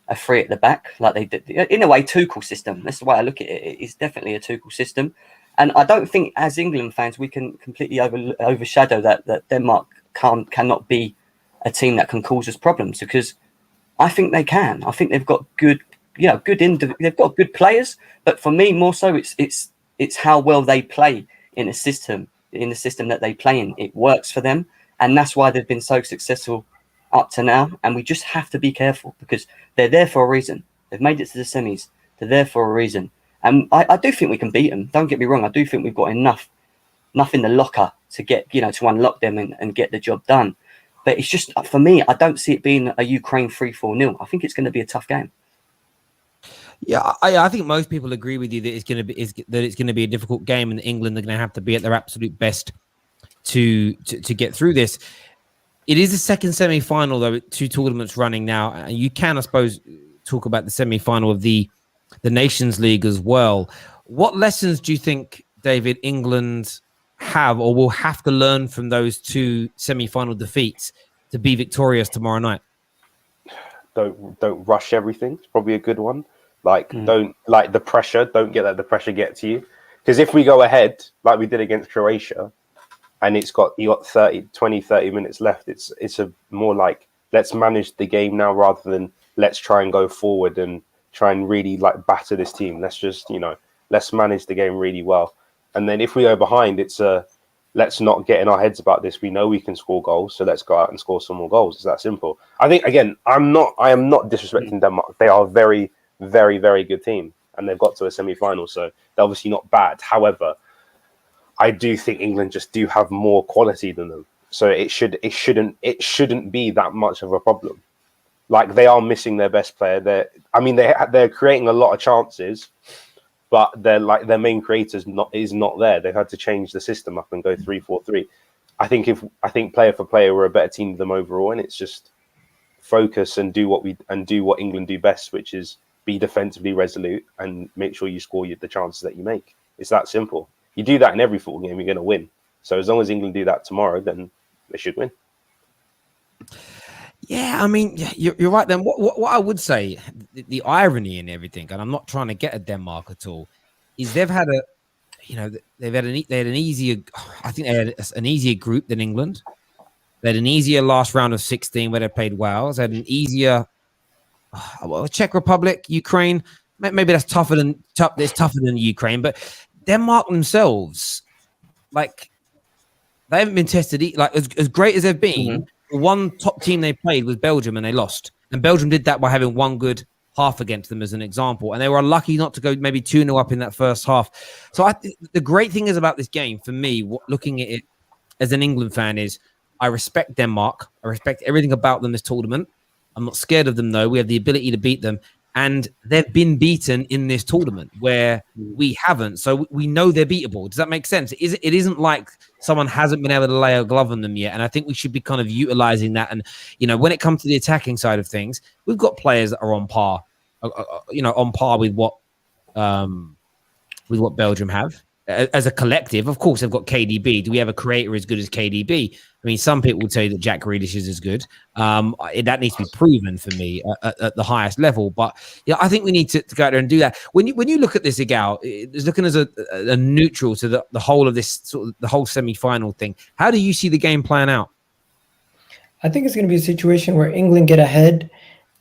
a three at the back like they did in a way. Tuchel system. That's the way I look at it. It's definitely a Tuchel system. And I don't think, as England fans, we can completely overshadow that Denmark cannot be a team that can cause us problems, because I think they can. I think they've got they've got good players, but for me, more so, it's how well they play in the system that they play in. It works for them, and that's why they've been so successful up to now. And we just have to be careful because they're there for a reason. They've made it to the semis. They're there for a reason. And I do think we can beat them. Don't get me wrong. I do think we've got enough in the locker to get, to unlock them and get the job done. But it's just, for me, I don't see it being a Ukraine 3-4-0. I think it's going to be a tough game. Yeah, I think most people agree with you that it's going to be a difficult game, and England are going to have to be at their absolute best to get through this. It is the second semi-final, though, with two tournaments running now, and you can, I suppose, talk about the semi-final of the Nations League as well. What lessons do you think, David, England have or will have to learn from those two semi-final defeats to be victorious tomorrow night? Don't rush everything. It's probably a good one. Don't like the pressure. Don't let the pressure get to you. Because if we go ahead like we did against Croatia, and you got 30 minutes left, it's a more like, let's manage the game now rather than let's try and go forward and try and really batter this team. Let's just let's manage the game really well. And then if we go behind, it's let's not get in our heads about this. We know we can score goals, so let's go out and score some more goals. It's that simple. I think, again, I am not disrespecting Denmark. They are a very, very, very good team, and they've got to a semi-final, so they're obviously not bad. However, I do think England just do have more quality than them, so it shouldn't be that much of a problem. Like, they are missing their best player. They're creating a lot of chances, but their main creator is not there. They've had to change the system up and go 3-4-3. I think player for player, we're a better team than them overall, and it's just focus and do what England do best, which is be defensively resolute and make sure you score the chances that you make. It's that simple. You do that in every football game, you're going to win. So as long as England do that tomorrow, then they should win. Yeah, I mean, you're right. Then what I would say, the irony in everything, and I'm not trying to get at Denmark at all, is they've had an easier. I think they had an easier group than England. They had an easier last round of 16 where they played Wales. They had an easier Czech Republic, Ukraine. Maybe that's tougher than Ukraine, but Denmark themselves, like, they haven't been tested. Like, as great as they've been. The one top team they played was Belgium, and they lost. And Belgium did that by having one good half against them, as an example. And they were unlucky not to go maybe 2-0 up in that first half. So the great thing is about this game, for me, looking at it as an England fan, is I respect Denmark. I respect everything about them this tournament. I'm not scared of them, though. We have the ability to beat them. And they've been beaten in this tournament where we haven't. So we know they're beatable. Does that make sense? It isn't like someone hasn't been able to lay a glove on them yet. And I think we should be kind of utilizing that. And, when it comes to the attacking side of things, we've got players that are on par, on par with what Belgium have. As a collective, of course, they've got KDB. Do we have a creator as good as KDB? I mean, some people would say that Jack Grealish is as good. That needs to be proven for me at the highest level. But I think we need to go out there and do that. When you look at this, Egal, it's looking as a neutral to the whole of this sort of the whole semi-final thing. How do you see the game playing out? I think it's going to be a situation where England get ahead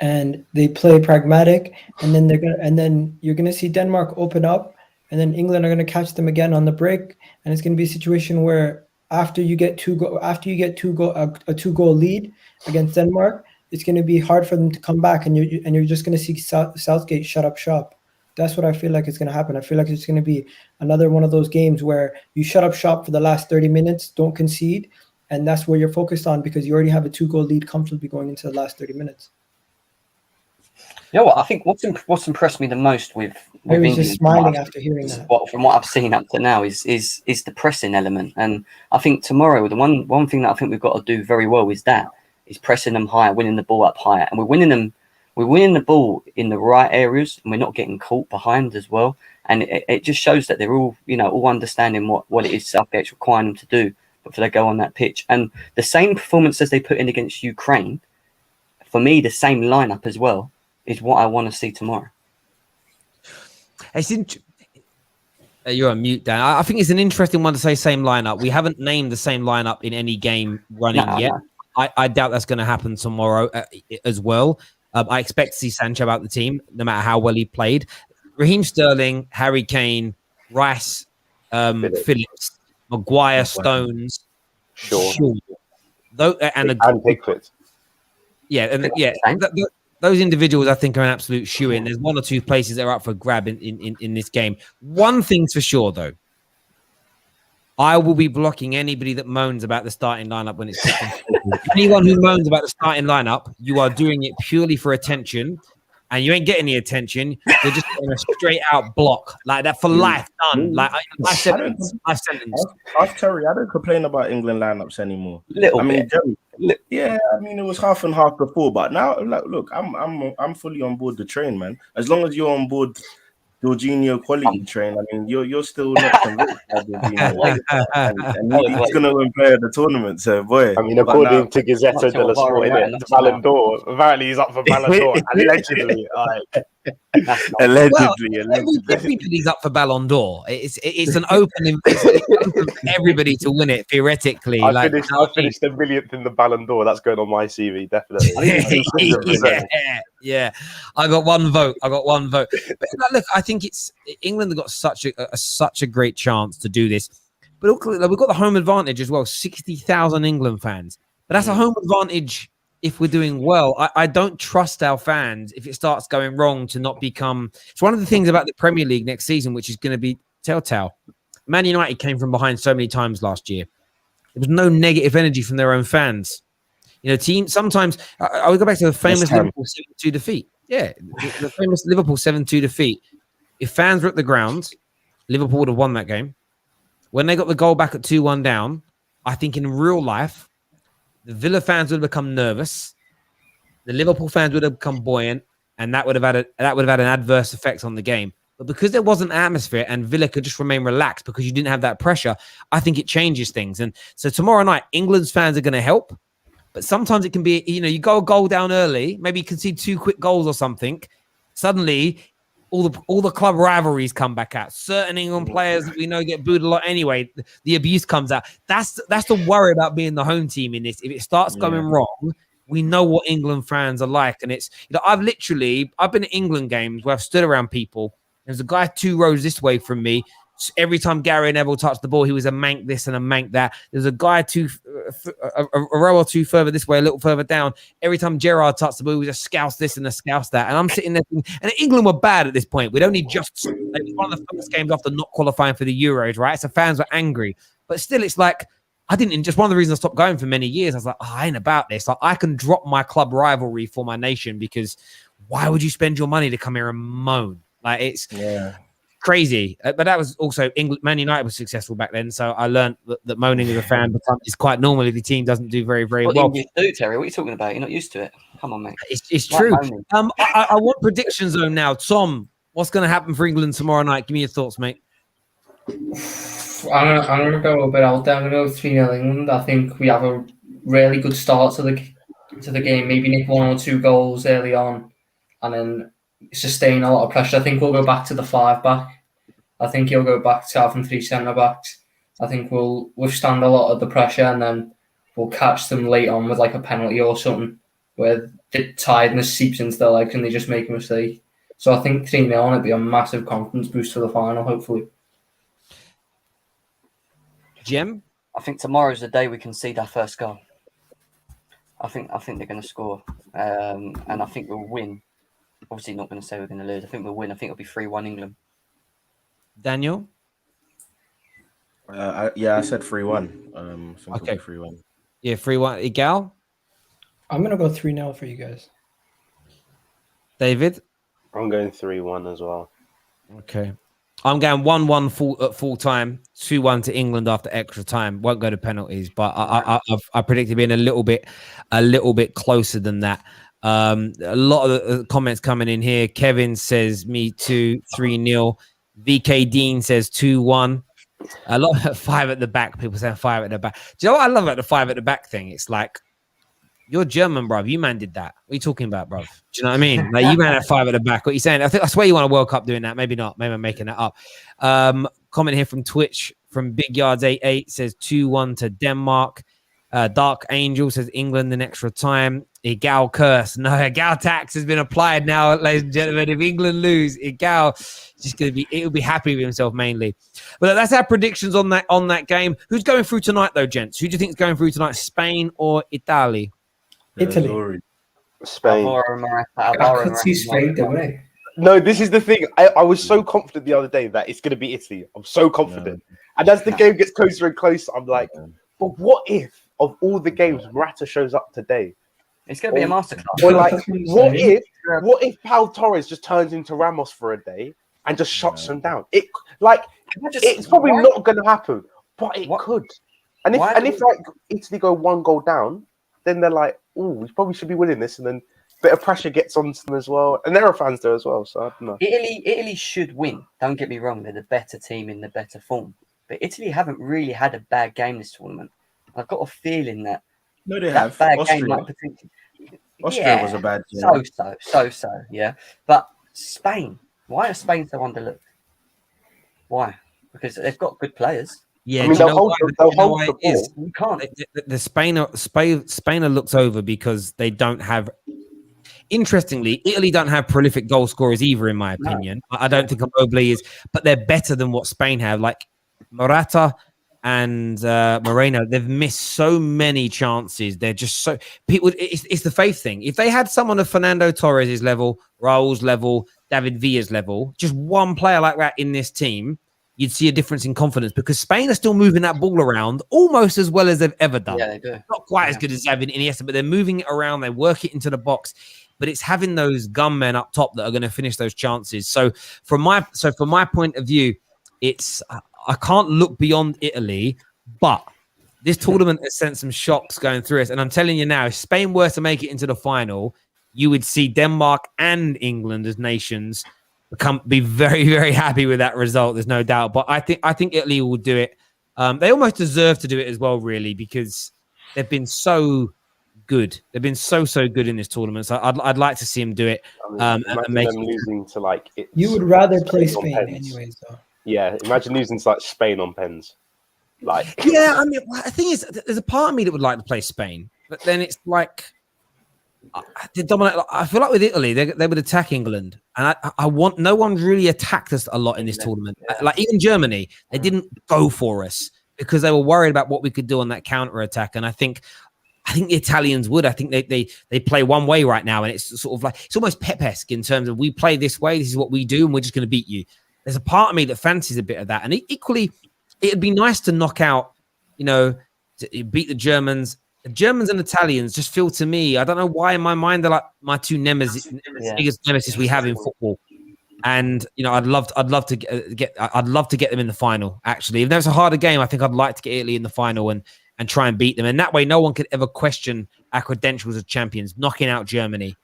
and they play pragmatic, and then you're going to see Denmark open up. And then England are going to catch them again on the break, and it's going to be a situation where after you get a 2-goal lead against Denmark, it's going to be hard for them to come back, and you're just going to see Southgate shut up shop. That's what I feel like is going to happen. I feel like it's going to be another one of those games where you shut up shop for the last 30 minutes, don't concede, and that's where you're focused on because you already have a 2-goal lead comfortably going into the last 30 minutes. You know what? I think what's impressed me the most with England, just smiling after hearing that. From what I've seen up to now is the pressing element, and I think tomorrow the one thing that I think we've got to do very well is pressing them higher, winning the ball up higher, and we're winning the ball in the right areas, and we're not getting caught behind as well. And it just shows that they're all all understanding what it is Southgate's requiring them to do before they go on that pitch. And the same performance as they put in against Ukraine, for me, the same lineup as well, is what I want to see tomorrow. You're on mute, Dan. I think it's an interesting one to say same lineup. We haven't named the same lineup in any game running yet. No. I doubt that's going to happen tomorrow as well. I expect to see Sancho out the team, no matter how well he played. Raheem Sterling, Harry Kane, Rice, Phillips, Maguire, Stones, Sure. And Pickford. Those individuals, I think, are an absolute shoo-in. There's one or two places that are up for grab in this game. One thing's for sure, though. I will be blocking anybody that moans about the starting lineup when it's anyone who moans about the starting lineup, you are doing it purely for attention, and you ain't getting the attention. You're just getting a straight-out block like that for life done. Like I said, Ask Terry. I don't complain about England lineups anymore. Yeah, I mean it was half and half before, but now look, I'm fully on board the train, man. As long as you're on board Jorginho quality train, I mean you're still not convinced by Jorginho, and he's gonna win player of the tournament. So boy, I mean according to Gazzetta dello Sport, Ballon d'Or. Apparently he's up for Ballon d'Or allegedly. Allegedly. Everybody's up for Ballon d'Or. It's an open invitation for everybody to win it theoretically. I finished the millionth in the Ballon d'Or. That's going on my CV, definitely. Yeah. I got one vote. But look, I think England have got such a great chance to do this. But look, like, we've got the home advantage as well. 60,000 England fans, but that's a home advantage if we're doing well. I don't trust our fans if it starts going wrong to not become. It's one of the things about the Premier League next season, which is going to be telltale. Man United came from behind so many times last year. There was no negative energy from their own fans. Teams sometimes. I would go back to the famous Liverpool 7-2 defeat. Yeah, the famous Liverpool 7-2 defeat. If fans were at the ground, Liverpool would have won that game. When they got the goal back at 2-1 down, I think in real life, the Villa fans would have become nervous. The Liverpool fans would have become buoyant, and that would have had an adverse effect on the game. But because there wasn't atmosphere and Villa could just remain relaxed because you didn't have that pressure, I think it changes things. And so tomorrow night, England's fans are going to help. But sometimes it can be, you go a goal down early, maybe you concede 2 quick goals or something. Suddenly, all the club rivalries come back out. Certain England players that we know get booed a lot anyway. The abuse comes out. That's the worry about being the home team in this. If it starts going wrong, we know what England fans are like. And it's, I've been at England games where I've stood around people. There's a guy 2 rows this way from me. Every time Gary Neville touched the ball, he was a mank this and a mank that. There's a guy a row or 2 further this way, a little further down. Every time Gerrard touched the ball, he was a scouse this and a scouse that. And I'm sitting there thinking, and England were bad at this point. We'd only just, it was one of the first games after not qualifying for the Euros, right? So fans were angry. But still, it's like, just one of the reasons I stopped going for many years, I was like, I ain't about this. Like, I can drop my club rivalry for my nation, because why would you spend your money to come here and moan? Like, it's crazy. But that was also Man United was successful back then, so I learned that moaning as a fan is quite normal if the team doesn't do very, very well. What do you do, Terry? What are you talking about? You're not used to it. Come on, mate. It's true. I want predictions though now. Tom, what's going to happen for England tomorrow night? Give me your thoughts, mate. I'm going to go a bit out there. I'm going to go 3-0 England. I think we have a really good start to the game. Maybe nick 1 or 2 goals early on, and then sustain a lot of pressure. I think we'll go back to the 5-back. I think he'll go back to having 3 centre-backs. I think we'll withstand a lot of the pressure, and then we'll catch them late on with like a penalty or something where the tiredness seeps into their legs and they just make a mistake. So I think 3-0 and it'll be a massive confidence boost for the final, hopefully. Jim? I think tomorrow's the day we concede our first goal. I think they're going to score, and I think we'll win. Obviously, not going to say we're going to lose. I think we'll win. I think it'll be 3-1 England. Daniel? I said 3-1. Okay, 3-1. Yeah, 3-1. Egal? I'm going to go 3-0 for you guys. David? I'm going 3-1 as well. Okay. I'm going 1-1 at full time, 2-1 to England after extra time. Won't go to penalties, but I predicted being a little bit closer than that. A lot of the comments coming in here. Kevin says me too, 3-0. VK Dean says 2-1. A lot of 5 at the back. People saying 5 at the back. Do you know what I love about the 5 at the back thing? It's like, you're German, bruv. You man did that. What are you talking about, bruv? Do you know what I mean? Like, you man had 5 at the back. What are you saying? I swear you want a World Cup doing that. Maybe not. Maybe I'm making that up. Comment here from Twitch from Big Yards 88 says 2-1 to Denmark. Dark Angel says England in extra time. Egal curse. No, Egal tax has been applied now, ladies and gentlemen. If England lose, Egal just going to be, he'll be happy with himself mainly. But that's our predictions on that game. Who's going through tonight though, gents? Who do you think is going through tonight? Spain or Italy? Italy. Spain. I could see Spain, don't I? No, this is the thing. I was so confident the other day that it's going to be Italy. I'm so confident. And as the game gets closer and closer, I'm like, but what if, of all the games, Morata shows up today? It's going to be a masterclass. Or like, what if Pau Torres just turns into Ramos for a day and just shuts them down? It's probably not going to happen, but it could. And if like Italy go 1 goal down, then they're like, oh, we probably should be winning this, and then a bit of pressure gets onto them as well. And there are fans there as well, so I don't know. Italy should win. Don't get me wrong; they're the better team in the better form. But Italy haven't really had a bad game this tournament. I've got a feeling that they have. Bad Austria. game might potentially. Austria was a bad game. So, yeah. But Spain, why are Spain so underlooked? Why? Because they've got good players. Yeah, I mean, they'll hold the ball. You can't. The Spain are looked over because they don't have. Interestingly, Italy don't have prolific goal scorers either, in my opinion. No. I don't think Immobile is, but they're better than what Spain have. Like Morata, and Moreno, they've missed so many chances. They're just so people. It's the faith thing. If they had someone of Fernando Torres' level, Raul's level, David Villa's level, just one player like that in this team, you'd see a difference in confidence, because Spain are still moving that ball around almost as well as they've ever done. Yeah, they do. Not quite as good as Xavi and Iniesta, but they're moving it around. They work it into the box. But it's having those gunmen up top that are going to finish those chances. So from my point of view, it's I can't look beyond Italy, but this tournament has sent some shocks going through us. And I'm telling you now, if Spain were to make it into the final, you would see Denmark and England as nations be very, very happy with that result. There's no doubt. But I think Italy will do it. They almost deserve to do it as well, really, because they've been so good. They've been so good in this tournament. So I'd like to see them do it. Imagine them losing to like. You would rather play Spain anyways, though. Yeah, imagine losing to like Spain on pens. Like, yeah, I mean, the thing is, there's a part of me that would like to play Spain, but then it's like the dominant. I feel like with Italy, they would attack England, and I want no one's really attacked us a lot in this tournament. Like even Germany, they didn't go for us because they were worried about what we could do on that counter attack, and I think the Italians would. I think they play one way right now, and it's sort of like it's almost Pep-esque in terms of we play this way, this is what we do, and we're just going to beat you. There's a part of me that fancies a bit of that, and equally, it'd be nice to knock out, to beat the Germans. The Germans and Italians just feel to me, I don't know why in my mind they're like my two biggest nemesis we have in football. And I'd love to get them in the final. Actually, even though it's a harder game, I think I'd like to get Italy in the final and try and beat them. And that way, no one could ever question our credentials as champions. Knocking out Germany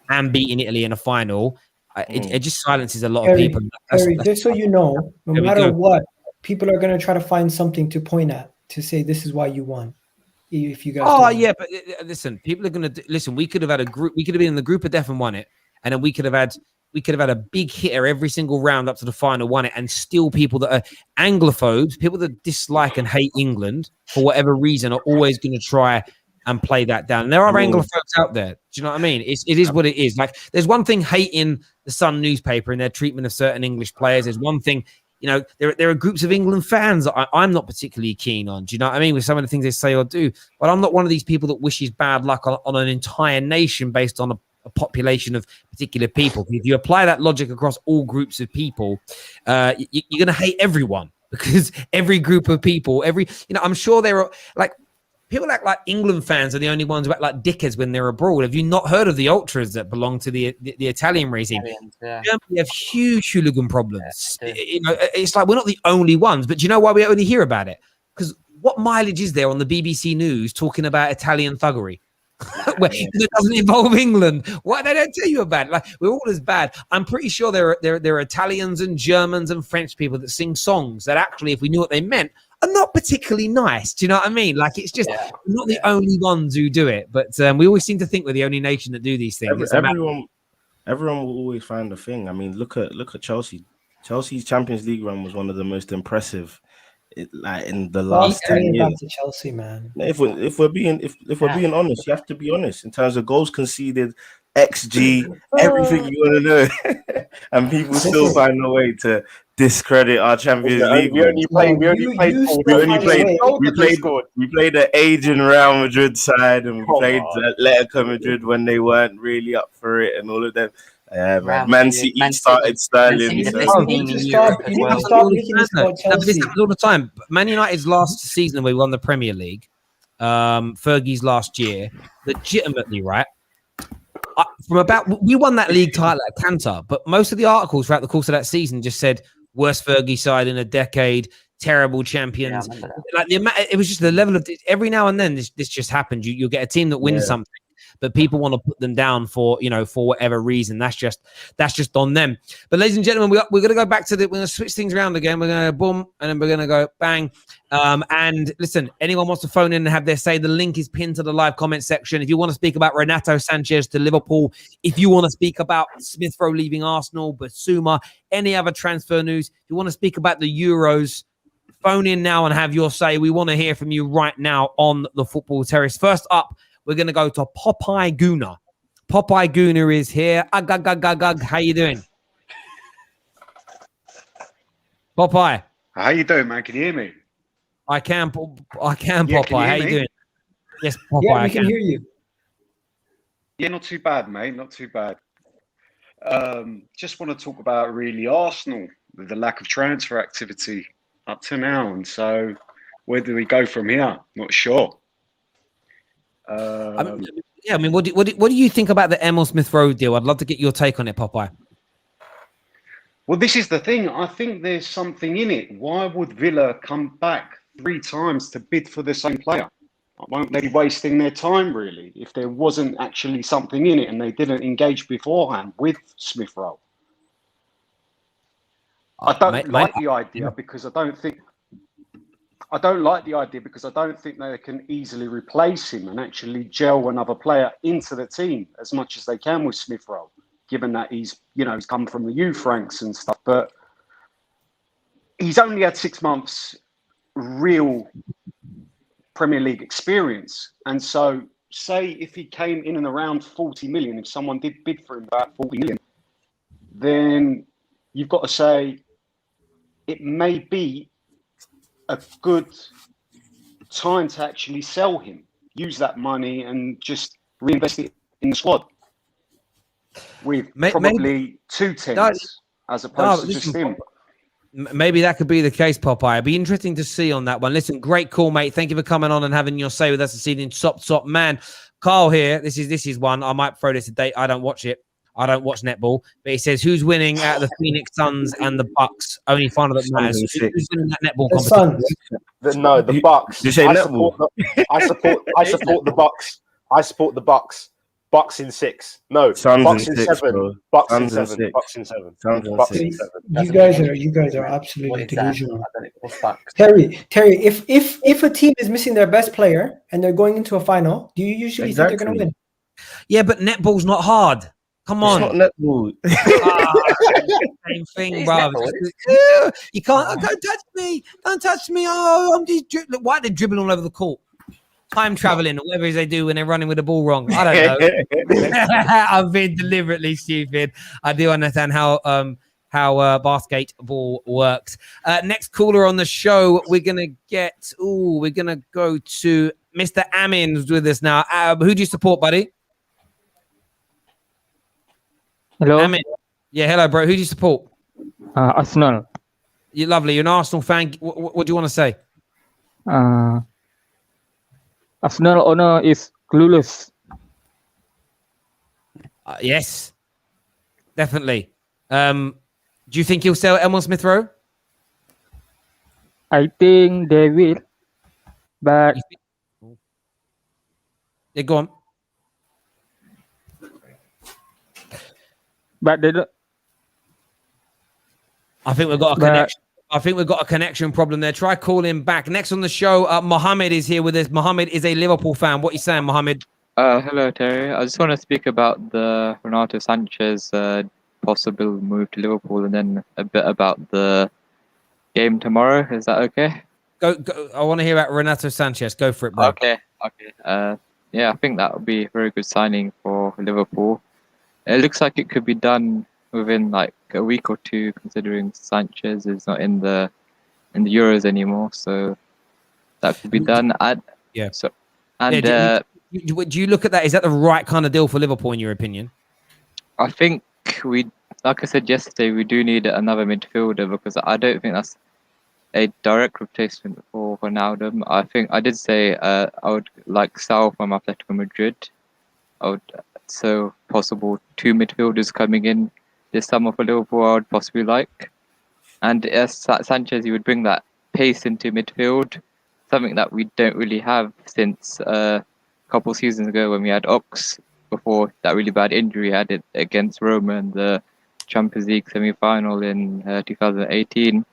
and beating Italy in a final, it just silences a lot of people. Just so you know, no matter what, people are going to try to find something to point at to say this is why you won. If you guys, but listen, people are going to listen. We could have had a group. We could have been in the group of death and won it, and then we could have had a big hitter every single round up to the final, won it, and still people that are Anglophobes, people that dislike and hate England for whatever reason, are always going to try and play that down. And there are Anglophobes out there. Do you know what I mean? It is what it is. Like, there's one thing hating the Sun newspaper and their treatment of certain English players. There's one thing, there are groups of England fans that I'm not particularly keen on. Do you know what I mean? With some of the things they say or do. But I'm not one of these people that wishes bad luck on an entire nation based on a population of particular people. If you apply that logic across all groups of people, you're going to hate everyone, because every group of people, I'm sure there are like people act like England fans are the only ones who act like dickheads when they're abroad. Have you not heard of the ultras that belong to the Italian regime? Yeah. Germany have huge hooligan problems. Yeah, it's like we're not the only ones, but do you know why we only hear about it? Because what mileage is there on the BBC News talking about Italian thuggery? Where it doesn't involve England. Why they don't tell you about it? Like, we're all as bad. I'm pretty sure there are Italians and Germans and French people that sing songs that actually, if we knew what they meant, are not particularly nice. Do you know what I mean? Like, it's just we're not the only ones who do it. But we always seem to think we're the only nation that do these things. Everyone will always find a thing. I mean, look at Chelsea. Chelsea's Champions League run was one of the most impressive. In the last 10 years, to Chelsea, man. If we're being honest, you have to be honest in terms of goals conceded, XG, everything you want to know, and people still find a way to discredit our Champions League. We played the aging Real Madrid side, and we played Atletico Madrid when they weren't really up for it, and all of them. Man City started Sterling. You need to stop making this about Chelsea. This happens all the time. Man United's last season, we won the Premier League. Fergie's last year, legitimately, right? We won that league title at Cantor, but most of the articles throughout the course of that season just said worst Fergie side in a decade, terrible champions. Like it was just the level of every now and then this just happened. You'll get a team that wins something, but people want to put them down for whatever reason. That's just on them. But ladies and gentlemen, we're going to go back to we're going to switch things around again. We're going to boom, and then we're going to go bang. And listen, anyone wants to phone in and have their say, the link is pinned to the live comment section. If you want to speak about Renato Sanches to Liverpool, if you want to speak about Smith Rowe leaving Arsenal, Bissouma, any other transfer news, if you want to speak about the Euros, phone in now and have your say. We want to hear from you right now on the Football Terrace. First up, we're going to go to Popeye Gooner. Popeye Gooner is here. How you doing? Popeye. How you doing, man? Can you hear me? I can, Yeah, Popeye. can you How hear you me? doing? Yes, Popeye. Yeah, I we can hear you. Yeah, not too bad, mate. Not too bad. Just want to talk about really Arsenal, with the lack of transfer activity up to now. And so where do we go from here? Not sure. I mean, yeah, I mean, what do you think about the Emile Smith Rowe deal? I'd love to get your take on it, Popeye. Well, this is the thing. I think there's something in it. Why would Villa come back 3 times to bid for the same player? Won't they be wasting their time, really, if there wasn't actually something in it and they didn't engage beforehand with Smith Rowe? I don't like the idea because I don't think they can easily replace him and actually gel another player into the team as much as they can with Smith Rowe, given that he's come from the youth ranks and stuff. But he's only had 6 months real Premier League experience. And so say if he came in and around 40 million, if someone did bid for him about 40 million, then you've got to say it may be a good time to actually sell him, use that money and just reinvest it in the squad with probably 2 tens as opposed to just him. Maybe that could be the case, Popeye. It'd be interesting to see on that one. Listen, great call, mate. Thank you for coming on and having your say with us this evening. Top man. Carl here. This is one. I might throw this a date. I don't watch it. I don't watch netball. But he says, who's winning out of the Phoenix Suns and the Bucks? Only final that matters. Who's winning that netball competition? The Bucks. You say I netball? support the Bucks. I support the Bucks. Bucks in 6. No, Suns Bucks in in 6, 7. bro. Bucks Suns in in 7. 6. Bucks in 7. Suns in Bucks 6. in 7. You guys are absolutely What is that? delusional. I don't know. What's Bucks? Terry, if a team is missing their best player and they're going into a final, do you usually think they're going to win? Yeah, but netball's not hard. Come on. It's not netball. Same thing, It's bro. netball, You can't. Don't touch me. Don't touch me. Oh, I'm just dribbling. Why are they dribbling all over the court? Time traveling, or whatever it is they do when they're running with the ball wrong. I don't know. I've been deliberately stupid. I do understand how basketball works. Next caller on the show, we're gonna go to Mr. Amin's with us now. Who do you support, buddy? Hello. Amin. Yeah, hello, bro. Who do you support? Arsenal. You're lovely. You're an Arsenal fan. What do you want to say? Arsenal owner is clueless. Yes, definitely. Do you think he'll sell Emile Smith Rowe? I think they will, but Yeah, go on. they don't. I think we've got a connection. I think we've got a connection problem there. Try calling back. Next on the show, Mohammed is here with us. Mohammed is a Liverpool fan. What are you saying, Mohammed? Hello, Terry. I just want to speak about the Renato Sanches possible move to Liverpool and then a bit about the game tomorrow. Is that okay? Go. I want to hear about Renato Sanches. Go for it, bro. Okay. Yeah, I think that would be a very good signing for Liverpool. It looks like it could be done within like a week or 2, considering Sanchez is not in the Euros anymore, so that could be done. Do you look at that? Is that the right kind of deal for Liverpool, in your opinion? I think like I said yesterday, we do need another midfielder because I don't think that's a direct replacement for Ronaldo. I think I did say I would like Sal from Atletico Madrid. So possible 2 midfielders coming in this summer for Liverpool, I would possibly like. And as Sanchez, he would bring that pace into midfield, something that we don't really have since a couple of seasons ago when we had Ox before that really bad injury he had it against Roma in the Champions League semi-final in 2018.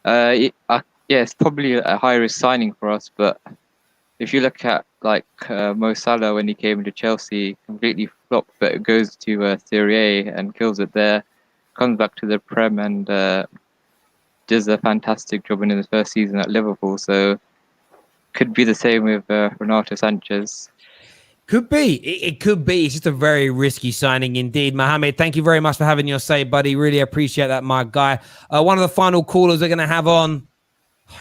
It's probably a high-risk signing for us, but if you look at like Mo Salah when he came to Chelsea, completely flopped, but goes to Serie A and kills it there, comes back to the Prem and does a fantastic job in his first season at Liverpool. So could be the same with Renato Sanches. Could be. It could be. It's just a very risky signing indeed. Mohammed, thank you very much for having your say, buddy. Really appreciate that, my guy. One of the final callers we're going to have on.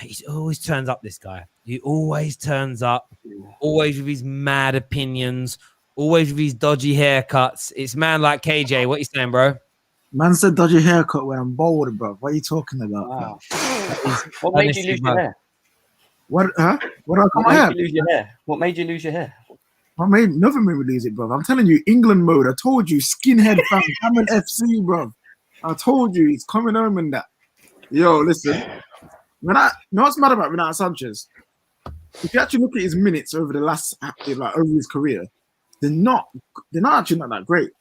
He always turns up, this guy. He always turns up, always with his mad opinions, always with his dodgy haircuts. It's man like KJ. What you saying, bro? Man said dodgy haircut when I'm bold, bro. What are you talking about? Wow. What made you lose your hair? What? Huh? What I What made you lose your hair? What made you lose your hair? Nothing made me lose it, bro. I'm telling you, England mode. I told you, skinhead fan, Hammond FC, bro. I told you, he's coming home and that. Yo, listen. You know what's mad about Renato Sanches? If you actually look at his minutes over the last, over his career, they're not actually not that great.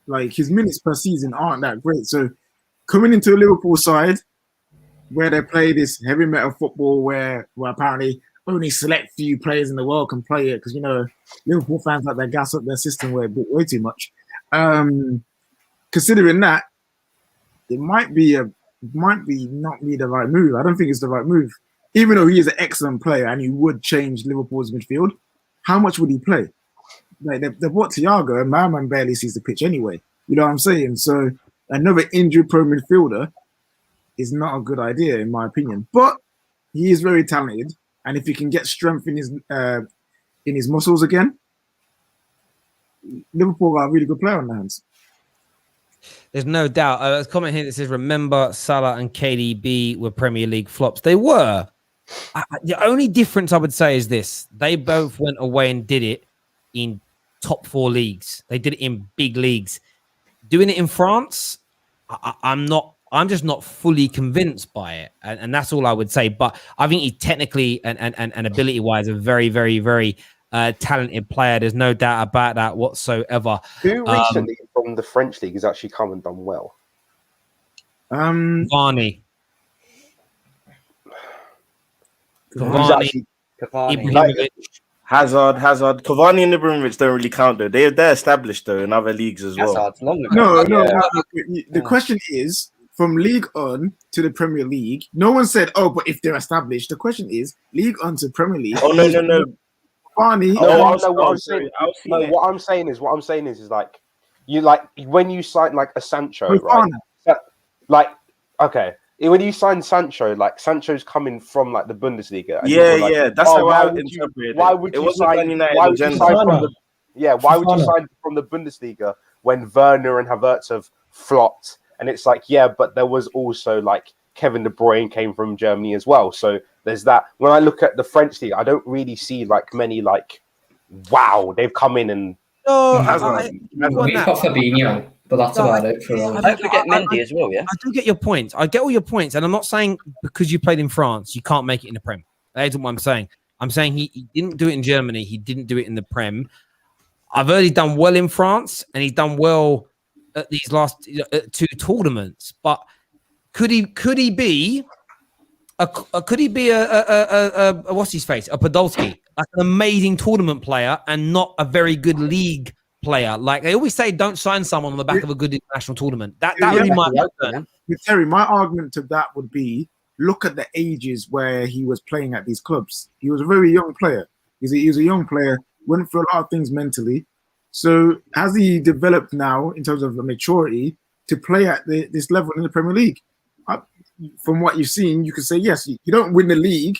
Like, his minutes per season aren't that great. So coming into a Liverpool side where they play this heavy metal football where apparently only select few players in the world can play it, because Liverpool fans like they gas up their system way too much. Considering that, it might not be the right move. I don't think it's the right move. Even though he is an excellent player and he would change Liverpool's midfield, how much would he play? Like they bought Thiago and my man barely sees the pitch anyway. You know what I'm saying? So another injury-prone midfielder is not a good idea in my opinion. But he is very talented, and if he can get strength in his muscles again, Liverpool got a really good player on their hands. There's no doubt. There's a comment here that says, remember Salah and KDB were Premier League flops. They were. The only difference I would say is this. They both went away and did it in top 4 leagues. They did it in big leagues. Doing it in France, I'm just not fully convinced by it. And that's all I would say. But I think he technically and ability-wise a very, very, very talented player. There's no doubt about that whatsoever. Who recently from the French league has actually come and done well? Cavani. Cavani. Ibrahimovic. Hazard. Cavani and Ibrahimovic don't really count though. They're established though in other leagues as well. Hazard's long ago. No. The question is, from League On to the Premier League, no one said, oh, but if they're established. The question is, League On to Premier League. Oh, no. Cavani. What I'm saying is like, you like when you sign like a Sancho, right? Like, okay. When you sign Sancho, like Sancho's coming from like the Bundesliga. Yeah. That's how I would interpret it. Why would you sign from the Bundesliga when Werner and Havertz have flopped? And it's like, yeah, but there was also like Kevin De Bruyne came from Germany as well. So there's that. When I look at the French league, I don't really see like many like, wow, they've come in and. We've got Fabinho, but that's about it. Don't forget Mendy as well, yeah? I do get your points. I get all your points. And I'm not saying because you played in France, you can't make it in the Prem. That isn't what I'm saying. I'm saying he didn't do it in Germany. He didn't do it in the Prem. I've already done well in France, and he's done well at these last 2 tournaments. But could he be a what's his face? A Podolski, like an amazing tournament player and not a very good league player. Like they always say, don't sign someone on the back of a good international tournament. That really might happen. Terry, my argument to that would be, look at the ages where he was playing at these clubs. He was a very young player. He was a young player, went through a lot of things mentally. So has he developed now in terms of the maturity to play at this level in the Premier League? From what you've seen, you could say, yes, you don't win the league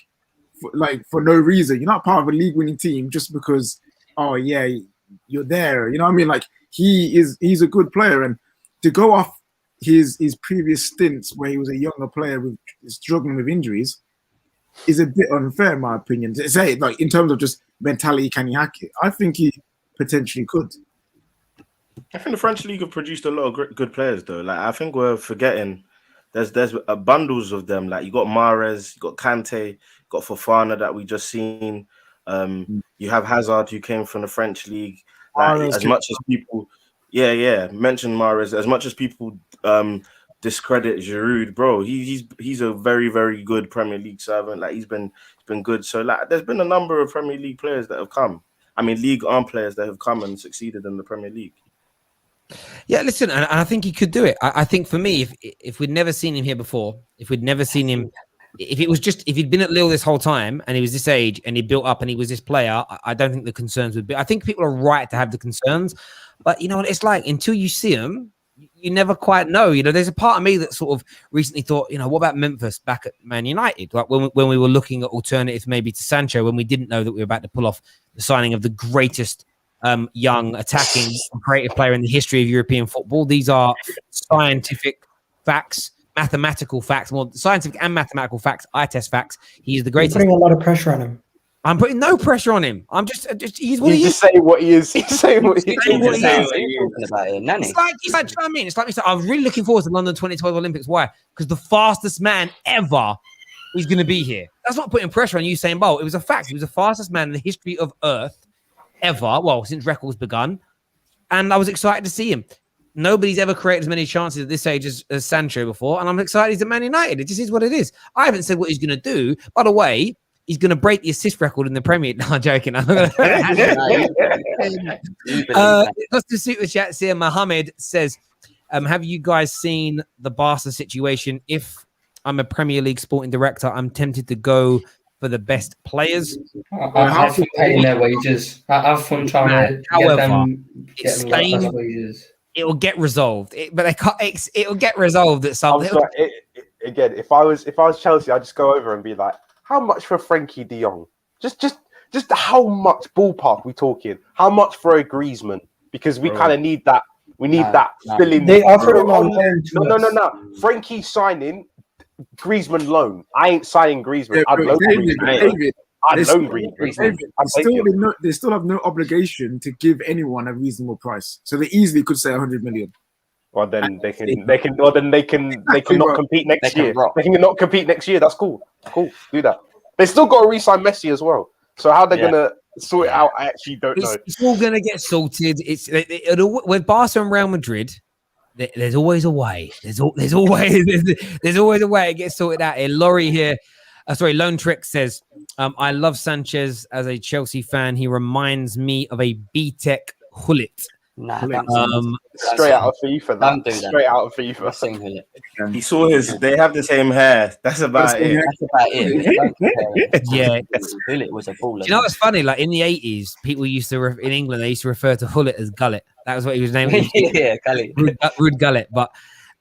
for no reason. You're not part of a league-winning team just because, oh, yeah, you're there. You know what I mean? Like, he's a good player. And to go off his previous stints where he was a younger player struggling with injuries is a bit unfair, in my opinion. To say, like, in terms of just mentality, can he hack it? I think he potentially could. I think the French league have produced a lot of good players, though. Like, I think we're forgetting there's bundles of them. Like, you got Mahrez, you got Kante, you got Fofana that we just seen. You have Hazard, who came from the French league. Like, as much as people, mention Mahrez. As much as people discredit Giroud, bro, he's a very, very good Premier League servant. Like, he's been good. So like, there's been a number of Premier League players that have come. I mean, League One players that have come and succeeded in the Premier League. Yeah, listen, and I think he could do it. I think for me, if we'd never seen him here before, if he'd been at Lille this whole time and he was this age and he built up and he was this player, I don't think the concerns would be. I think people are right to have the concerns, but you know what it's like, until you see him, you never quite know. You know, there's a part of me that sort of recently thought, you know, what about Memphis back at Man United? Like when we were looking at alternatives maybe to Sancho, when we didn't know that we were about to pull off the signing of the greatest young attacking creative player in the history of European football. These are scientific facts, mathematical facts, more scientific and mathematical facts. I test facts. He is the greatest. You're putting a lot of pressure on him. I'm putting no pressure on him. I'm just he's what he is. Just say what he is. He's saying what he is. Talking about it, Nanny. It's like, do you know what I mean? It's like me saying, I was really looking forward to the London 2012 Olympics. Why? Because the fastest man ever is going to be here. That's not putting pressure on Usain Bolt. It was a fact. He was the fastest man in the history of Earth ever. Well, since records begun. And I was excited to see him. Nobody's ever created as many chances at this age as Sancho before. And I'm excited he's at Man United. It just is what it is. I haven't said what he's going to do. By the way, he's going to break the assist record in the Premier League. No, I'm joking. Just to suit the chat here, Mohammed says, have you guys seen the Barca situation? If I'm a Premier League sporting director, I'm tempted to go for the best players. Have fun paying their wages. Have fun trying to get them best wages. It'll get resolved. It'll get resolved at some point. Again, if I was Chelsea, I'd just go over and be like, how much for Frankie de Jong? Just how much ballpark we talking? How much for a Griezmann? Because we kind of need that. We need that filling. They offered him on loan. No. Frankie signing, Griezmann loan. I ain't signing Griezmann. I'd loan Griezmann. I'd loan Griezmann. They still have no obligation to give anyone a reasonable price, so they easily could say 100 million. Well, then they can not compete next year. They can not compete next year. That's cool. Cool. Do that. They still got to re-sign Messi as well. So how they're gonna sort it out, I actually don't know. It's all gonna get sorted. With Barca and Real Madrid, there's always a way. There's always a way. It gets sorted out. Here, Laurie here. Lone Trick says, I love Sanchez as a Chelsea fan. He reminds me of a B-Tech Hullet. Nah, straight out of FIFA. Don't do that. Straight out of FIFA. He saw his. They have the same hair. That's about it. Yeah, Hullet was a baller. Do you know what's funny? Like in the 80s, people used to in England they used to refer to Hullet as Gullet. That was what he was named. Yeah, Gullet. Rude Gullet. But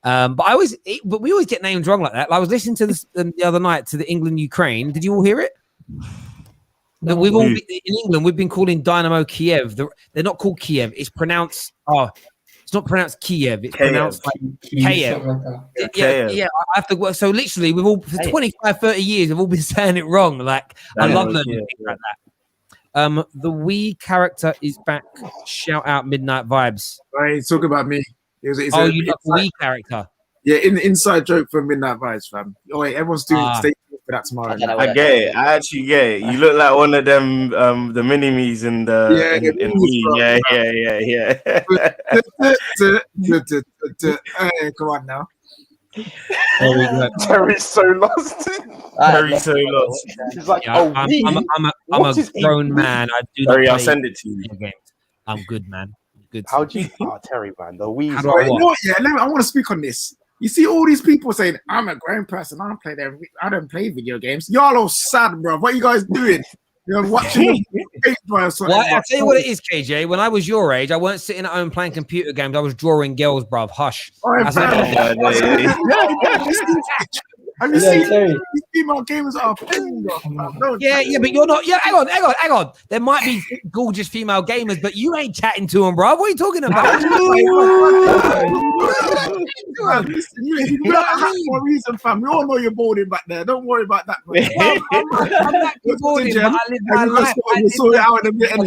we always get names wrong like that. Like, I was listening to this the other night to the England-Ukraine. Did you all hear it? No, we've all been, in England. We've been calling Dynamo Kiev. They're not called Kiev. It's pronounced. It's not pronounced Kiev. It's pronounced like Kiev. Yeah. I have to work. So literally, we've all for 25, 30 years, we've all been saying it wrong. Like I love learning things like that. The Wii character is back. Shout out Midnight Vibes. Right, talk about me. You love the Wii character. Yeah, inside joke for Midnight Vibes, fam. Oh wait, everyone's doing stay for that tomorrow. I get it. I actually get it. You look like one of them, the mini-me's in the in Wii. Yeah. Hey, come on now. Terry's so lost. Terry's so lost. He's like, I'm a grown man. I do not Terry, I'll play send it to you. games. I'm good, man. Good. How do you? Terry, man, the Wii. You know what? Yeah, I want to speak on this. You see all these people saying, "I'm a grown person. I don't play video games." Y'all all sad, bro. What are you guys doing? You're watching. Well, I'll tell you what it is, KJ. When I was your age, I weren't sitting at home playing computer games. I was drawing girls, bruv. Hush. Have you seen these female gamers are playing? Yeah, but you're not. Yeah, hang on. There might be gorgeous female gamers, but you ain't chatting to them, bro. What are you talking about? You for a reason, fam. We all know you're boarding back there. Don't worry about that. I'm not boarding, but I live my life. We'll sort it out in a bit.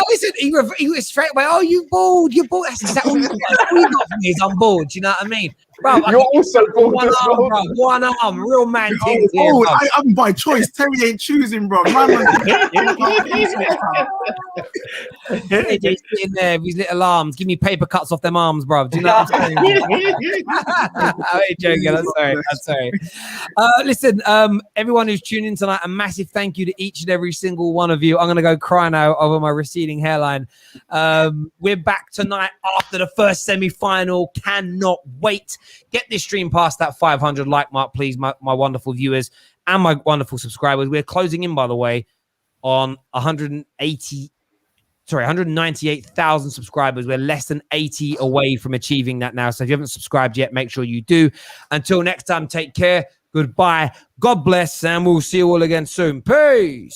Listen, he was straight away. Oh, you bored? You're bored. That's exactly what you got for me. Is I'm bored. Do you know what I mean, bro? You're also bored. One arm, real man. I'm by choice. Terry ain't choosing, bro. He's sitting there with his little arms. Give me paper cuts off them arms, bro. Do you know what I'm saying? I ain't joking. I'm sorry. Listen, everyone who's tuning in tonight, a massive thank you to each and every single one of you. I'm gonna go cry now over my receding hairline. We're back tonight after the first semi-final. Cannot wait. Get this stream past that 500 like mark, please, my wonderful viewers and my wonderful subscribers. We're closing in, by the way, on 180 198,000 subscribers. We're less than 80 away from achieving that now. So if you haven't subscribed yet, make sure you do. Until next time, take care. Goodbye. God bless. And we'll see you all again soon. Peace.